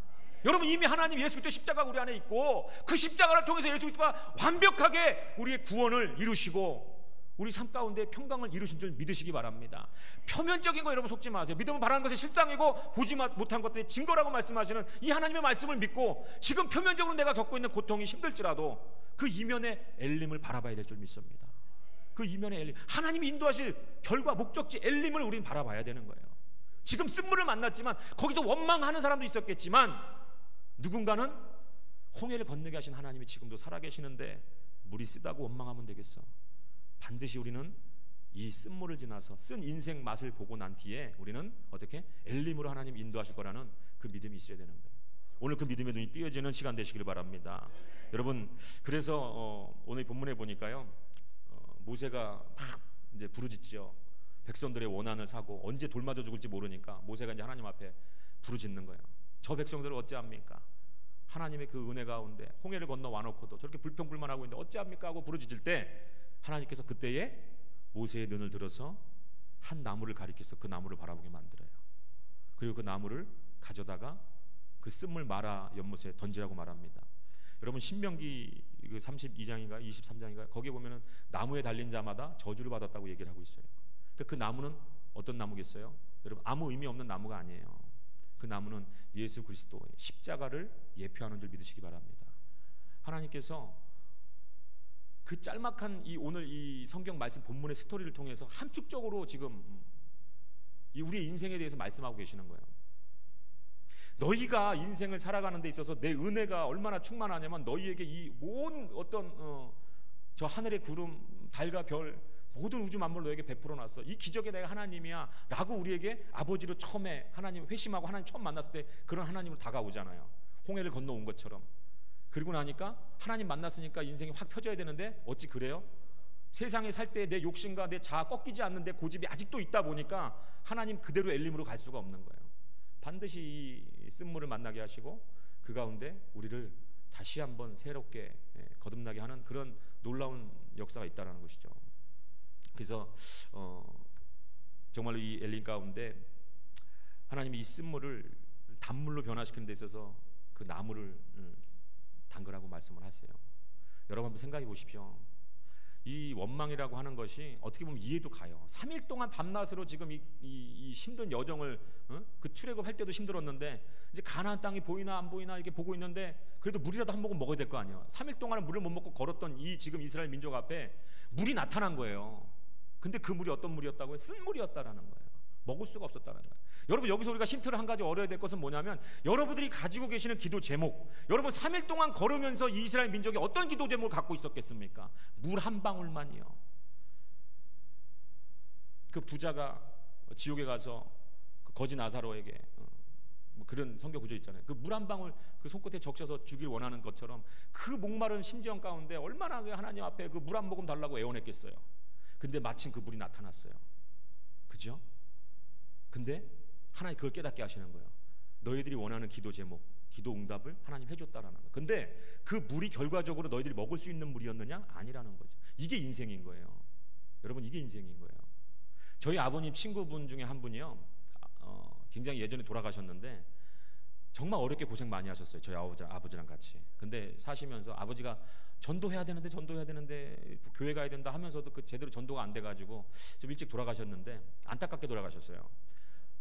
여러분, 이미 하나님 예수 그리스도의 십자가가 우리 안에 있고 그 십자가를 통해서 예수 그리스도가 완벽하게 우리의 구원을 이루시고 우리 삶 가운데 평강을 이루신 줄 믿으시기 바랍니다. 표면적인 거 여러분 속지 마세요. 믿음은 바라는 것이 실상이고 보지 못한 것들이 증거라고 말씀하시는 이 하나님의 말씀을 믿고 지금 표면적으로 내가 겪고 있는 고통이 힘들지라도 그 이면의 엘림을 바라봐야 될 줄 믿습니다. 그 이면의 엘림, 하나님이 인도하실 결과 목적지 엘림을 우리는 바라봐야 되는 거예요. 지금 쓴물을 만났지만 거기서 원망하는 사람도 있었겠지만 누군가는 홍해를 건너게 하신 하나님이 지금도 살아계시는데 물이 쓰다고 원망하면 되겠어? 반드시 우리는 이 쓴물을 지나서 쓴 인생 맛을 보고 난 뒤에 우리는 어떻게 엘림으로 하나님 인도하실 거라는 그 믿음이 있어야 되는 거예요. 오늘 그 믿음의 눈이 띄어지는 시간 되시길 바랍니다. 여러분, 그래서 오늘 본문에 보니까요, 모세가 막 이제 부르짖죠. 백성들의 원한을 사고 언제 돌 맞아 죽을지 모르니까 모세가 이제 하나님 앞에 부르짖는 거예요. 저 백성들을 어찌합니까? 하나님의 그 은혜 가운데 홍해를 건너 와놓고도 저렇게 불평불만하고 있는데 어찌합니까? 하고 부르짖을 때 하나님께서 그때에 모세의 눈을 들어서 한 나무를 가리켜서 그 나무를 바라보게 만들어요. 그리고 그 나무를 가져다가 그 쓴물 마라 연못에 던지라고 말합니다. 여러분, 신명기 32장인가 23장인가 거기에 보면은 나무에 달린 자마다 저주를 받았다고 얘기를 하고 있어요. 그 나무는 어떤 나무겠어요? 여러분, 아무 의미 없는 나무가 아니에요. 그 나무는 예수 그리스도의 십자가를 예표하는 줄 믿으시기 바랍니다. 하나님께서 그 짤막한 이 오늘 이 성경 말씀 본문의 스토리를 통해서 함축적으로 지금 이 우리의 인생에 대해서 말씀하고 계시는 거예요. 너희가 인생을 살아가는 데 있어서 내 은혜가 얼마나 충만하냐면 너희에게 이 온 어떤 저 하늘의 구름, 달과 별, 모든 우주 만물 너에게 베풀어 놨어. 이 기적의 내가 하나님이야 라고 우리에게 아버지로 처음에 하나님 회심하고 하나님 처음 만났을 때 그런 하나님으로 다가오잖아요. 홍해를 건너온 것처럼. 그리고 나니까 하나님 만났으니까 인생이 확 펴져야 되는데 어찌 그래요? 세상에 살 때 내 욕심과 내 자아 꺾이지 않는 내 고집이 아직도 있다 보니까 하나님 그대로 엘림으로 갈 수가 없는 거예요. 반드시 이 쓴물을 만나게 하시고 그 가운데 우리를 다시 한번 새롭게 거듭나게 하는 그런 놀라운 역사가 있다는 것이죠. 그래서 정말로 이 엘림 가운데 하나님이 이 쓴물을 단물로 변화시키는 데 있어서 그 나무를 담그라고 말씀을 하세요. 여러분 한번 생각해 보십시오. 이 원망이라고 하는 것이 어떻게 보면 이해도 가요. 3일 동안 밤낮으로 지금 이 힘든 여정을 그 출애굽할 때도 힘들었는데 이제 가나안 땅이 보이나 안 보이나 이렇게 보고 있는데 그래도 물이라도 한 모금 먹어야 될 거 아니에요. 3일 동안은 물을 못 먹고 걸었던 이 지금 이스라엘 민족 앞에 물이 나타난 거예요. 근데 그 물이 어떤 물이었다고요? 쓴 물이었다라는 거예요. 먹을 수가 없었다는 거예요. 여러분, 여기서 우리가 힌트를 한 가지 얻어야 될 것은 뭐냐면 여러분들이 가지고 계시는 기도 제목, 여러분 3일 동안 걸으면서 이 이스라엘 민족이 어떤 기도 제목을 갖고 있었겠습니까? 물 한 방울만이요. 그 부자가 지옥에 가서 그 거지 나사로에게 뭐 그런 성경 구조 있잖아요. 그 물 한 방울 그 손끝에 적셔서 주길 원하는 것처럼 그 목마른 심정 가운데 얼마나 하나님 앞에 그 물 한 모금 달라고 애원했겠어요. 근데 마침 그 물이 나타났어요. 그죠? 근데 하나님 그걸 깨닫게 하시는 거예요. 너희들이 원하는 기도 제목, 기도 응답을 하나님 해줬다라는 거예요. 근데 그 물이 결과적으로 너희들이 먹을 수 있는 물이었느냐? 아니라는 거죠. 이게 인생인 거예요. 여러분, 이게 인생인 거예요. 저희 아버님 친구분 중에 한 분이요, 굉장히 예전에 돌아가셨는데 정말 어렵게 고생 많이 하셨어요. 저희 아버지랑 같이. 근데 사시면서 아버지가 전도해야 되는데 교회 가야 된다 하면서도 그 제대로 전도가 안 돼가지고 좀 일찍 돌아가셨는데 안타깝게 돌아가셨어요.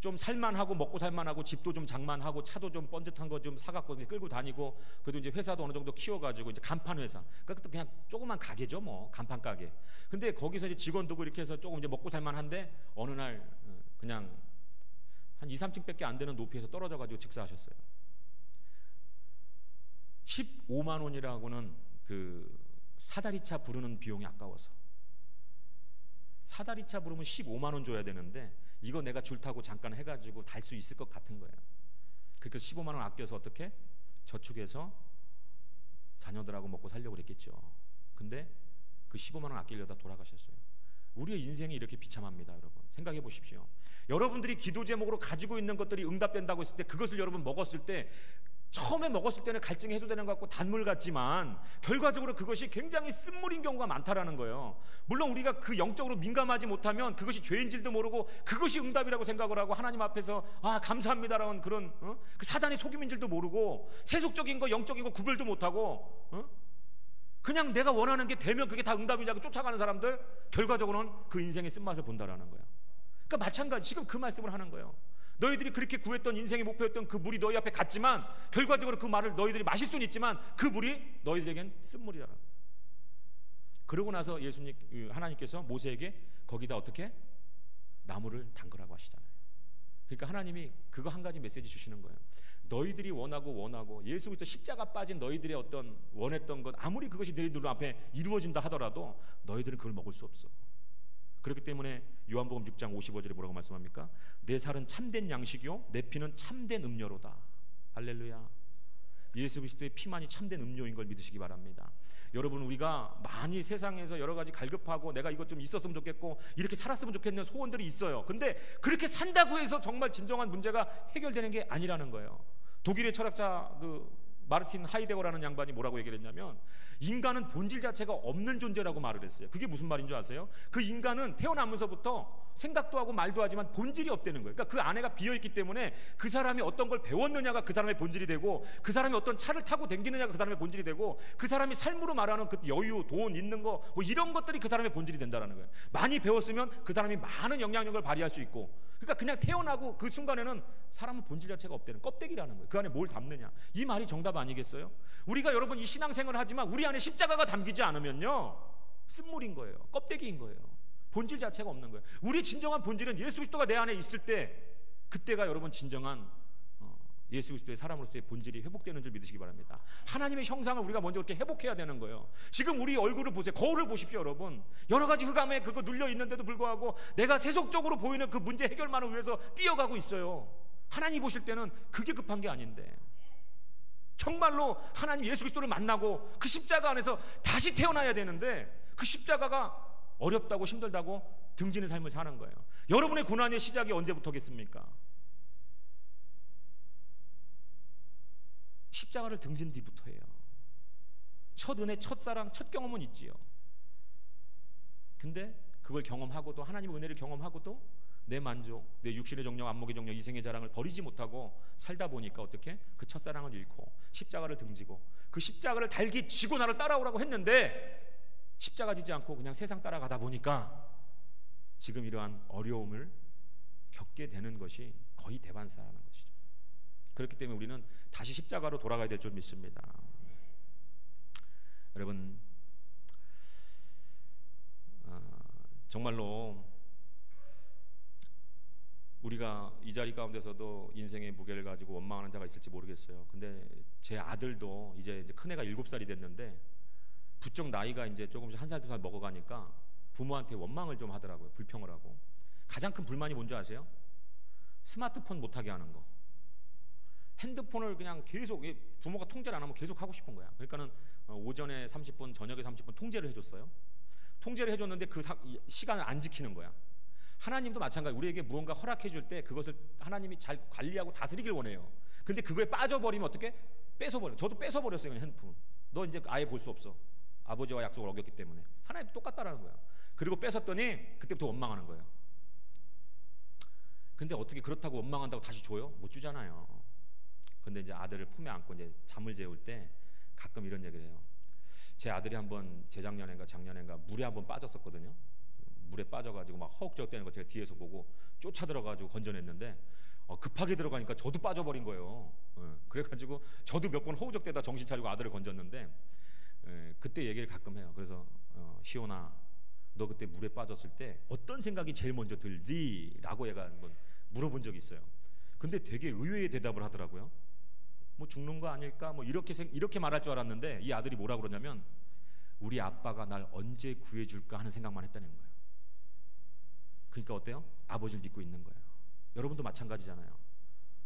좀 살만하고 먹고 살만하고 집도 좀 장만하고 차도 좀 번듯한 거 좀 사갖고 이제 끌고 다니고 그래도 이제 회사도 어느 정도 키워가지고 이제 간판 회사, 그러니까 그냥 조그만 가게죠, 뭐 간판 가게. 근데 거기서 이제 직원 두고 이렇게 해서 조금 이제 먹고 살만한데 어느 날 그냥 한 2, 3층밖에 안 되는 높이에서 떨어져가지고 직사하셨어요. 15만 원이라고는 그 사다리차 부르는 비용이 아까워서, 사다리차 부르면 15만 원 줘야 되는데 이거 내가 줄 타고 잠깐 해가지고 달 수 있을 것 같은 거예요. 그래서 15만 원 아껴서 어떻게 저축해서 자녀들하고 먹고 살려고 그랬겠죠. 근데 그 15만 원 아끼려다 돌아가셨어요. 우리의 인생이 이렇게 비참합니다. 여러분 생각해 보십시오. 여러분들이 기도 제목으로 가지고 있는 것들이 응답된다고 했을 때 그것을 여러분 먹었을 때 처음에 먹었을 때는 갈증이 해소되는 것 같고 단물 같지만 결과적으로 그것이 굉장히 쓴물인 경우가 많다라는 거예요. 물론 우리가 그 영적으로 민감하지 못하면 그것이 죄인줄도 모르고 그것이 응답이라고 생각을 하고 하나님 앞에서 아 감사합니다라는 그런 그 사단의 속임인 줄도 모르고 세속적인 거 영적인 거 구별도 못하고 그냥 내가 원하는 게 되면 그게 다 응답이냐고 쫓아가는 사람들, 결과적으로는 그 인생의 쓴맛을 본다라는 거예요. 그러니까 마찬가지 지금 그 말씀을 하는 거예요. 너희들이 그렇게 구했던 인생의 목표였던 그 물이 너희 앞에 갔지만 결과적으로 그 말을 너희들이 마실 수는 있지만 그 물이 너희들에겐 쓴물이라는 거예요. 그러고 나서 예수님 하나님께서 모세에게 거기다 어떻게 나무를 담그라고 하시잖아요. 그러니까 하나님이 그거 한 가지 메시지 주시는 거예요. 너희들이 원하고 예수 그리스도 십자가 빠진 너희들의 어떤 원했던 것 아무리 그것이 너희들 앞에 이루어진다 하더라도 너희들은 그걸 먹을 수 없어. 그렇기 때문에 요한복음 6장 55절에 뭐라고 말씀합니까? 내 살은 참된 양식이요 내 피는 참된 음료로다. 할렐루야. 예수 그리스도의 피만이 참된 음료인 걸 믿으시기 바랍니다. 여러분, 우리가 많이 세상에서 여러 가지 갈급하고 내가 이것 좀 있었으면 좋겠고 이렇게 살았으면 좋겠는 소원들이 있어요. 근데 그렇게 산다고 해서 정말 진정한 문제가 해결되는 게 아니라는 거예요. 독일의 철학자 마르틴 하이데거라는 양반이 뭐라고 얘기를 했냐면, 인간은 본질 자체가 없는 존재라고 말을 했어요. 그게 무슨 말인 줄 아세요? 그 인간은 태어나면서부터 생각도 하고 말도 하지만 본질이 없다는 거예요. 그러니까 그 안에가 비어있기 때문에 그 사람이 어떤 걸 배웠느냐가 그 사람의 본질이 되고, 그 사람이 어떤 차를 타고 다니느냐가 그 사람의 본질이 되고, 그 사람이 삶으로 말하는 그 여유, 돈, 있는 거 뭐 이런 것들이 그 사람의 본질이 된다는 거예요. 많이 배웠으면 그 사람이 많은 영향력을 발휘할 수 있고, 그러니까 그냥 태어나고 그 순간에는 사람은 본질 자체가 없다는, 껍데기라는 거예요. 그 안에 뭘 담느냐, 이 말이 정답 아니겠어요? 우리가 여러분 이 신앙생활을 하지만 우리 안에 십자가가 담기지 않으면요 쓴물인 거예요. 껍데기인 거예요. 본질 자체가 없는 거예요. 우리의 진정한 본질은 예수 그리스도가 내 안에 있을 때, 그때가 여러분 진정한 예수 그리스도의 사람으로서의 본질이 회복되는 줄 믿으시기 바랍니다. 하나님의 형상을 우리가 먼저 그렇게 회복해야 되는 거예요. 지금 우리 얼굴을 보세요. 거울을 보십시오, 여러분. 여러 가지 흑암에 그거 눌려 있는데도 불구하고 내가 세속적으로 보이는 그 문제 해결만을 위해서 뛰어가고 있어요. 하나님 보실 때는 그게 급한 게 아닌데, 정말로 하나님 예수 그리스도를 만나고 그 십자가 안에서 다시 태어나야 되는데, 그 십자가가 어렵다고 힘들다고 등지는 삶을 사는 거예요. 여러분의 고난의 시작이 언제부터겠습니까? 십자가를 등진 뒤부터예요. 첫 은혜, 첫 사랑, 첫 경험은 있지요. 근데 그걸 경험하고도, 하나님의 은혜를 경험하고도 내 만족, 내 육신의 정력, 안목의 정력, 이생의 자랑을 버리지 못하고 살다 보니까 어떻게? 그 첫사랑을 잃고 십자가를 등지고, 그 십자가를 달기 지고 나를 따라오라고 했는데 십자가 지지 않고 그냥 세상 따라가다 보니까 지금 이러한 어려움을 겪게 되는 것이 거의 대반사라는 것이죠. 그렇기 때문에 우리는 다시 십자가로 돌아가야 될 줄 믿습니다. 여러분, 정말로 우리가 이 자리 가운데서도 인생의 무게를 가지고 원망하는 자가 있을지 모르겠어요. 근데 제 아들도 이제 큰애가 7살이 됐는데, 부쩍 나이가 이제 조금씩 1살, 2살 먹어가니까 부모한테 원망을 좀 하더라고요. 불평을 하고. 가장 큰 불만이 뭔지 아세요? 스마트폰 못하게 하는 거. 핸드폰을 그냥 계속, 부모가 통제를 안 하면 계속 하고 싶은 거야. 그러니까는 오전에 30분, 저녁에 30분 통제를 해줬어요. 통제를 해줬는데 그 시간을 안 지키는 거야. 하나님도 마찬가지. 우리에게 무언가 허락해 줄 때 그것을 하나님이 잘 관리하고 다스리길 원해요. 근데 그거에 빠져버리면 어떻게? 뺏어버려요. 저도 뺏어버렸어요, 그냥 핸드폰. 너 이제 아예 볼 수 없어. 아버지와 약속을 어겼기 때문에. 하나님도 똑같다라는 거야. 그리고 뺏었더니 그때부터 원망하는 거예요. 근데 어떻게 그렇다고 원망한다고 다시 줘요? 못 주잖아요. 근데 이제 아들을 품에 안고 이제 잠을 재울 때 가끔 이런 얘기를 해요. 제 아들이 한번 재작년인가 작년인가 물에 한번 빠졌었거든요. 물에 빠져가지고 막 허우적대는 거 제가 뒤에서 보고 쫓아 들어가지고 건져냈는데, 급하게 들어가니까 저도 빠져버린 거예요. 그래가지고 저도 몇 번 허우적대다 정신 차리고 아들을 건졌는데, 그때 얘기를 가끔 해요. 그래서 시온아, 너 그때 물에 빠졌을 때 어떤 생각이 제일 먼저 들디? 라고 얘가 한번 물어본 적이 있어요. 근데 되게 의외의 대답을 하더라고요. 뭐 죽는 거 아닐까? 뭐 이렇게 말할 줄 알았는데, 이 아들이 뭐라 그러냐면, 우리 아빠가 날 언제 구해줄까 하는 생각만 했다는 거예요. 그러니까 어때요? 아버지를 믿고 있는 거예요. 여러분도 마찬가지잖아요.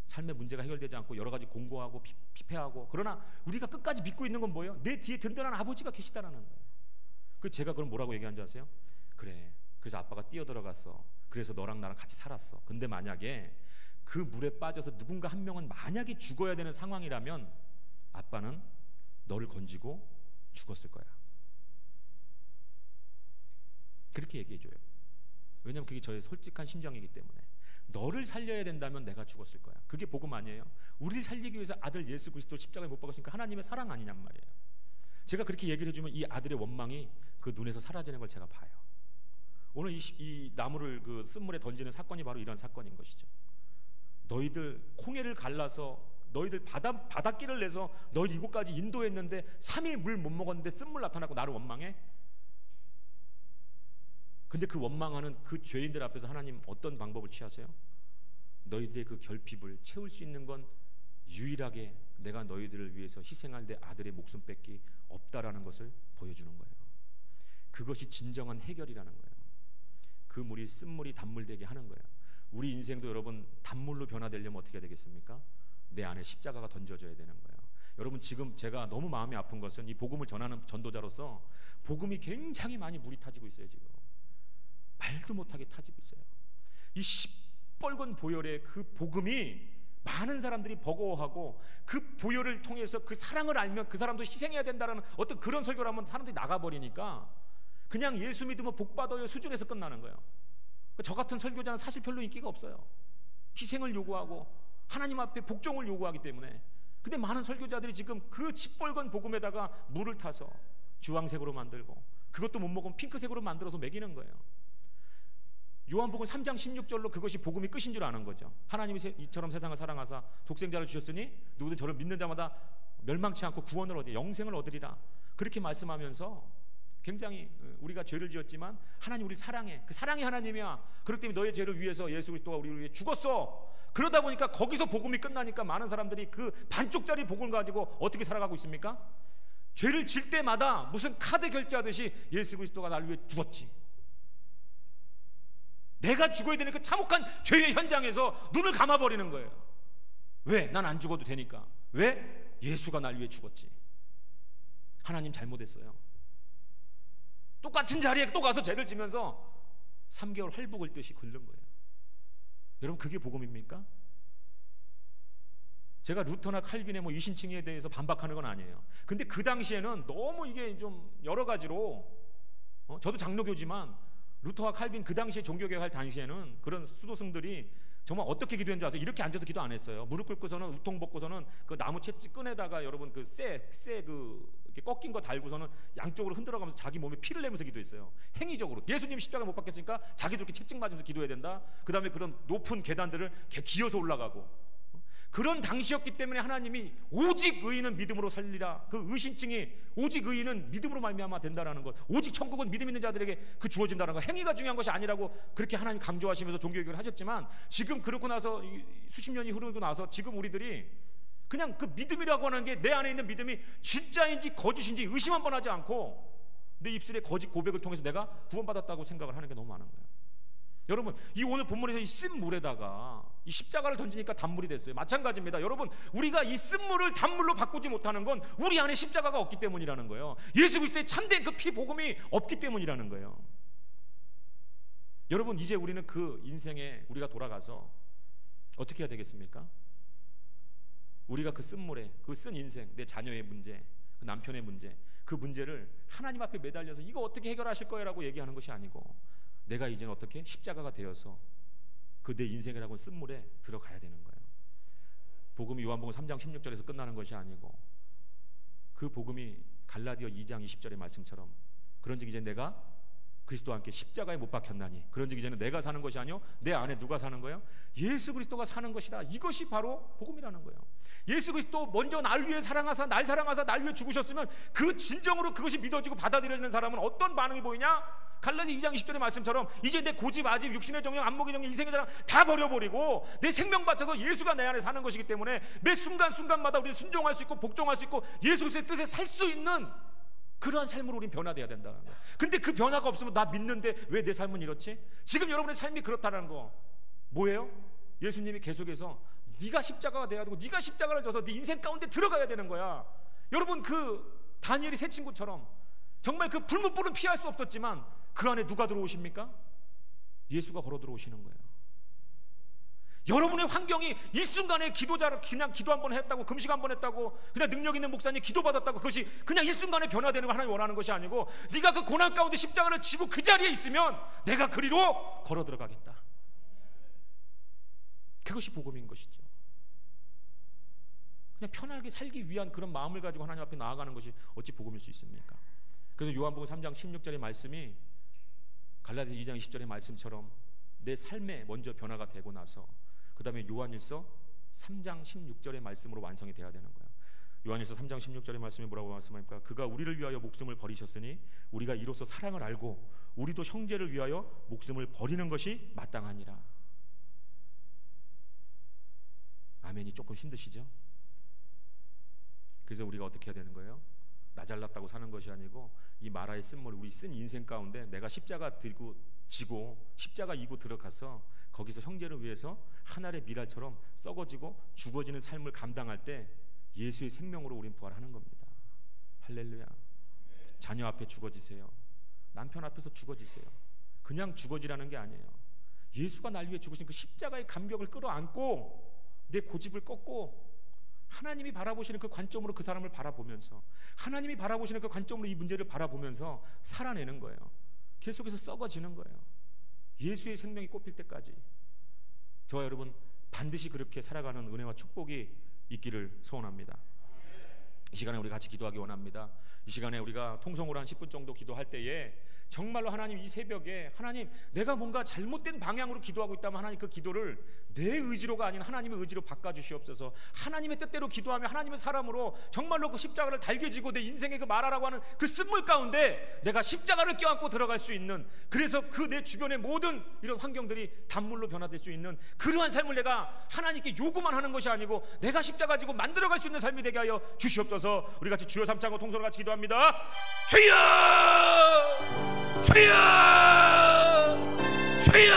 삶의 문제가 해결되지 않고 여러 가지 공고하고 피폐하고, 그러나 우리가 끝까지 믿고 있는 건 뭐예요? 내 뒤에 든든한 아버지가 계시다라는 거예요. 그 제가 그럼 뭐라고 얘기한 줄 아세요? 그래, 그래서 아빠가 뛰어들어갔어. 그래서 너랑 나랑 같이 살았어. 근데 만약에 그 물에 빠져서 누군가 한 명은 만약에 죽어야 되는 상황이라면 아빠는 너를 건지고 죽었을 거야. 그렇게 얘기해줘요. 왜냐하면 그게 저의 솔직한 심정이기 때문에. 너를 살려야 된다면 내가 죽었을 거야. 그게 복음 아니에요? 우리를 살리기 위해서 아들 예수 그리스도 십자가에 못 박으시니까 하나님의 사랑 아니냔 말이에요. 제가 그렇게 얘기를 해주면 이 아들의 원망이 그 눈에서 사라지는 걸 제가 봐요. 오늘 이 나무를 그 쓴물에 던지는 사건이 바로 이런 사건인 것이죠. 너희들 홍해를 갈라서 너희들 바닷길을 내서 너희들 이곳까지 인도했는데 3일 물 못 먹었는데 쓴물 나타나고 나를 원망해? 근데 그 원망하는 그 죄인들 앞에서 하나님 어떤 방법을 취하세요? 너희들의 그 결핍을 채울 수 있는 건 유일하게 내가 너희들을 위해서 희생할 내 아들의 목숨 뺏기 없다라는 것을 보여주는 거예요. 그것이 진정한 해결이라는 거예요. 그 물이 쓴물이 단물 되게 하는 거예요. 우리 인생도 여러분 단물로 변화되려면 어떻게 되겠습니까? 내 안에 십자가가 던져져야 되는 거예요. 여러분 지금 제가 너무 마음이 아픈 것은 이 복음을 전하는 전도자로서 복음이 굉장히 많이 물이 타지고 있어요. 지금 말도 못하게 타지고 있어요. 이 시뻘건 보혈의 그 복음이 많은 사람들이 버거워하고 그 보혈을 통해서 그 사랑을 알면 그 사람도 희생해야 된다는 어떤 그런 설교를 하면 사람들이 나가버리니까 그냥 예수 믿으면 복 받아요 수준에서 끝나는 거예요. 저 같은 설교자는 사실 별로 인기가 없어요. 희생을 요구하고 하나님 앞에 복종을 요구하기 때문에. 근데 많은 설교자들이 지금 그 시뻘건 복음에다가 물을 타서 주황색으로 만들고 그것도 못 먹으면 핑크색으로 만들어서 먹이는 거예요. 요한복음 3장 16절로 그것이 복음이 끝인 줄 아는 거죠. 하나님이 이처럼 세상을 사랑하사 독생자를 주셨으니 누구든 저를 믿는 자마다 멸망치 않고 구원을 얻으리 영생을 얻으리라 그렇게 말씀하면서 굉장히 우리가 죄를 지었지만 하나님 우리를 사랑해. 그 사랑이 하나님이야. 그렇기 때문에 너의 죄를 위해서 예수 그리스도가 우리를 위해 죽었어. 그러다 보니까 거기서 복음이 끝나니까 많은 사람들이 그 반쪽짜리 복음을 가지고 어떻게 살아가고 있습니까? 죄를 질 때마다 무슨 카드 결제하듯이 예수 그리스도가 나를 위해 죽었지. 내가 죽어야 되는 그 참혹한 죄의 현장에서 눈을 감아버리는 거예요. 왜? 난 안 죽어도 되니까. 왜? 예수가 날 위해 죽었지. 하나님 잘못했어요. 똑같은 자리에 또 가서 죄를 지면서 3개월 할부 긁듯이 긁는 거예요. 여러분 그게 복음입니까? 제가 루터나 칼빈의 이신칭에 대해서 반박하는 건 아니에요. 근데 그 당시에는 너무 이게 좀 여러 가지로 저도 장로교지만 루터와 칼빈 그 당시에 종교개혁할 당시에는 그런 수도승들이 정말 어떻게 기도했는지 아세요? 이렇게 앉아서 기도 안 했어요. 무릎 꿇고서는 우통 벗고서는 그 나무 채찍 끈에다가 여러분 그 이렇게 꺾인 거 달고서는 양쪽으로 흔들어가면서 자기 몸에 피를 내면서 기도했어요. 행위적으로 의님 십자가 못 박혔으니까 자기도 이렇게 채찍 맞으면서 기도해야 된다. 그 다음에 그런 높은 계단들을 기어서 올라가고 그런 당시였기 때문에 하나님이 오직 의인은 믿음으로 살리라. 그 의신증이 오직 의인은 믿음으로 말미암아 된다라는 것, 오직 천국은 믿음 있는 자들에게 그 주어진다는 것, 행위가 중요한 것이 아니라고 그렇게 하나님 강조하시면서 종교개혁을 하셨지만 지금 그렇고 나서 수십 년이 흐르고 나서 지금 우리들이 그냥 그 믿음이라고 하는 게 내 안에 있는 믿음이 진짜인지 거짓인지 의심 한번 하지 않고 내 입술에 거짓 고백을 통해서 내가 구원받았다고 생각을 하는 게 너무 많은 거예요. 여러분 이 오늘 본문에서 이 쓴 물에다가 이 십자가를 던지니까 단물이 됐어요. 마찬가지입니다. 여러분 우리가 이 쓴 물을 단물로 바꾸지 못하는 건 우리 안에 십자가가 없기 때문이라는 거예요. 예수 그리스도의 참된 그 피 복음이 없기 때문이라는 거예요. 여러분 이제 우리는 그 인생에 우리가 돌아가서 어떻게 해야 되겠습니까? 우리가 그 쓴물에 그 쓴 인생, 내 자녀의 문제, 그 남편의 문제, 그 문제를 하나님 앞에 매달려서 이거 어떻게 해결하실 거예요? 라고 얘기하는 것이 아니고 내가 이제는 어떻게 십자가가 되어서 그 내 인생이라고 쓴물에 들어가야 되는 거예요. 복음이 요한복음 3장 16절에서 끝나는 것이 아니고 그 복음이 갈라디아 2장 20절의 말씀처럼 그런즉 이제 내가 그리스도와 함께 십자가에 못 박혔나니 그런즉 이제는 내가 사는 것이 아니요 내 안에 누가 사는 거예요? 예수 그리스도가 사는 것이다. 이것이 바로 복음이라는 거예요. 예수 그리스도 먼저 날 위해 사랑하사 날 위해 죽으셨으면 그 진정으로 그것이 믿어지고 받아들여지는 사람은 어떤 반응이 보이냐? 갈라디아 2장 20절의 말씀처럼 이제 내 고집 아집 육신의 정욕 안목의 정욕 이생의 자랑 다 버려버리고 내 생명 바쳐서 예수가 내 안에 사는 것이기 때문에 매 순간순간마다 우리는 순종할 수 있고 복종할 수 있고 예수 그리스도의 뜻에 살 수 있는 그러한 삶으로 우린 변화돼야 된다는 거예요. 근데 그 변화가 없으면 나 믿는데 왜 내 삶은 이렇지? 지금 여러분의 삶이 그렇다는 거 뭐예요? 예수님이 계속해서 네가 십자가가 돼야 되고 네가 십자가를 져서 네 인생 가운데 들어가야 되는 거야. 여러분 그 다니엘이 세 친구처럼 정말 그 불못불은 피할 수 없었지만 그 안에 누가 들어오십니까? 예수가 걸어 들어오시는 거예요. 여러분의 환경이 이 순간에 기도자를 그냥 기도 한번 했다고 금식 한번 했다고 그냥 능력 있는 목사님 기도받았다고 그것이 그냥 이 순간에 변화되는 거 하나님 원하는 것이 아니고 네가 그 고난 가운데 십자가를 지고 그 자리에 있으면 내가 그리로 걸어 들어가겠다. 그것이 복음인 것이죠. 그냥 편하게 살기 위한 그런 마음을 가지고 하나님 앞에 나아가는 것이 어찌 복음일 수 있습니까? 그래서 요한복음 3장 16절의 말씀이 갈라디아 2장 20절의 말씀처럼 내 삶에 먼저 변화가 되고 나서 그 다음에 요한일서 3장 16절의 말씀으로 완성이 돼야 되는 거예요. 요한일서 3장 16절의 말씀이 뭐라고 말씀합니까? 그가 우리를 위하여 목숨을 버리셨으니 우리가 이로써 사랑을 알고 우리도 형제를 위하여 목숨을 버리는 것이 마땅하니라. 아멘이 조금 힘드시죠? 그래서 우리가 어떻게 해야 되는 거예요? 나 잘났다고 사는 것이 아니고 이 마라의 쓴물 우리 쓴 인생 가운데 내가 십자가 들고 지고 십자가 이고 들어가서 거기서 형제를 위해서 하늘의 미랄처럼 썩어지고 죽어지는 삶을 감당할 때 예수의 생명으로 우린 부활하는 겁니다. 할렐루야. 자녀 앞에 죽어지세요. 남편 앞에서 죽어지세요. 그냥 죽어지라는 게 아니에요. 예수가 날 위해 죽으신 그 십자가의 감격을 끌어안고 내 고집을 꺾고 하나님이 바라보시는 그 관점으로 그 사람을 바라보면서, 하나님이 바라보시는 그 관점으로 이 문제를 바라보면서 살아내는 거예요. 계속해서 썩어지는 거예요. 예수의 생명이 꼽힐 때까지. 저와 여러분 반드시 그렇게 살아가는 은혜와 축복이 있기를 소원합니다. 이 시간에 우리 같이 기도하기 원합니다. 이 시간에 우리가 통성으로 한 10분 정도 기도할 때에 정말로 하나님, 이 새벽에 하나님, 내가 뭔가 잘못된 방향으로 기도하고 있다면 하나님 그 기도를 내 의지로가 아닌 하나님의 의지로 바꿔주시옵소서. 하나님의 뜻대로 기도하며 하나님의 사람으로 정말로 그 십자가를 달게 지고 내 인생의 그 말하라고 하는 그 쓴물 가운데 내가 십자가를 껴안고 들어갈 수 있는, 그래서 그 내 주변의 모든 이런 환경들이 단물로 변화될 수 있는 그러한 삶을 내가 하나님께 요구만 하는 것이 아니고 내가 십자가 지고 만들어갈 수 있는 삶이 되게 하여 주시옵소서. 우리 같이 주여 삼창고 통성으로 같이 기도합니다. 주여! 주여! 주여!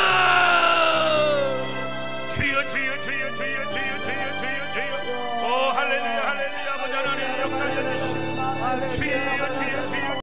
주여! 주여! 주여! 주여! 주여! 주여! 주여! 주여! 오 할렐루야 할렐루야. 아버지 하나님 역사해 주시옵소서. 주여!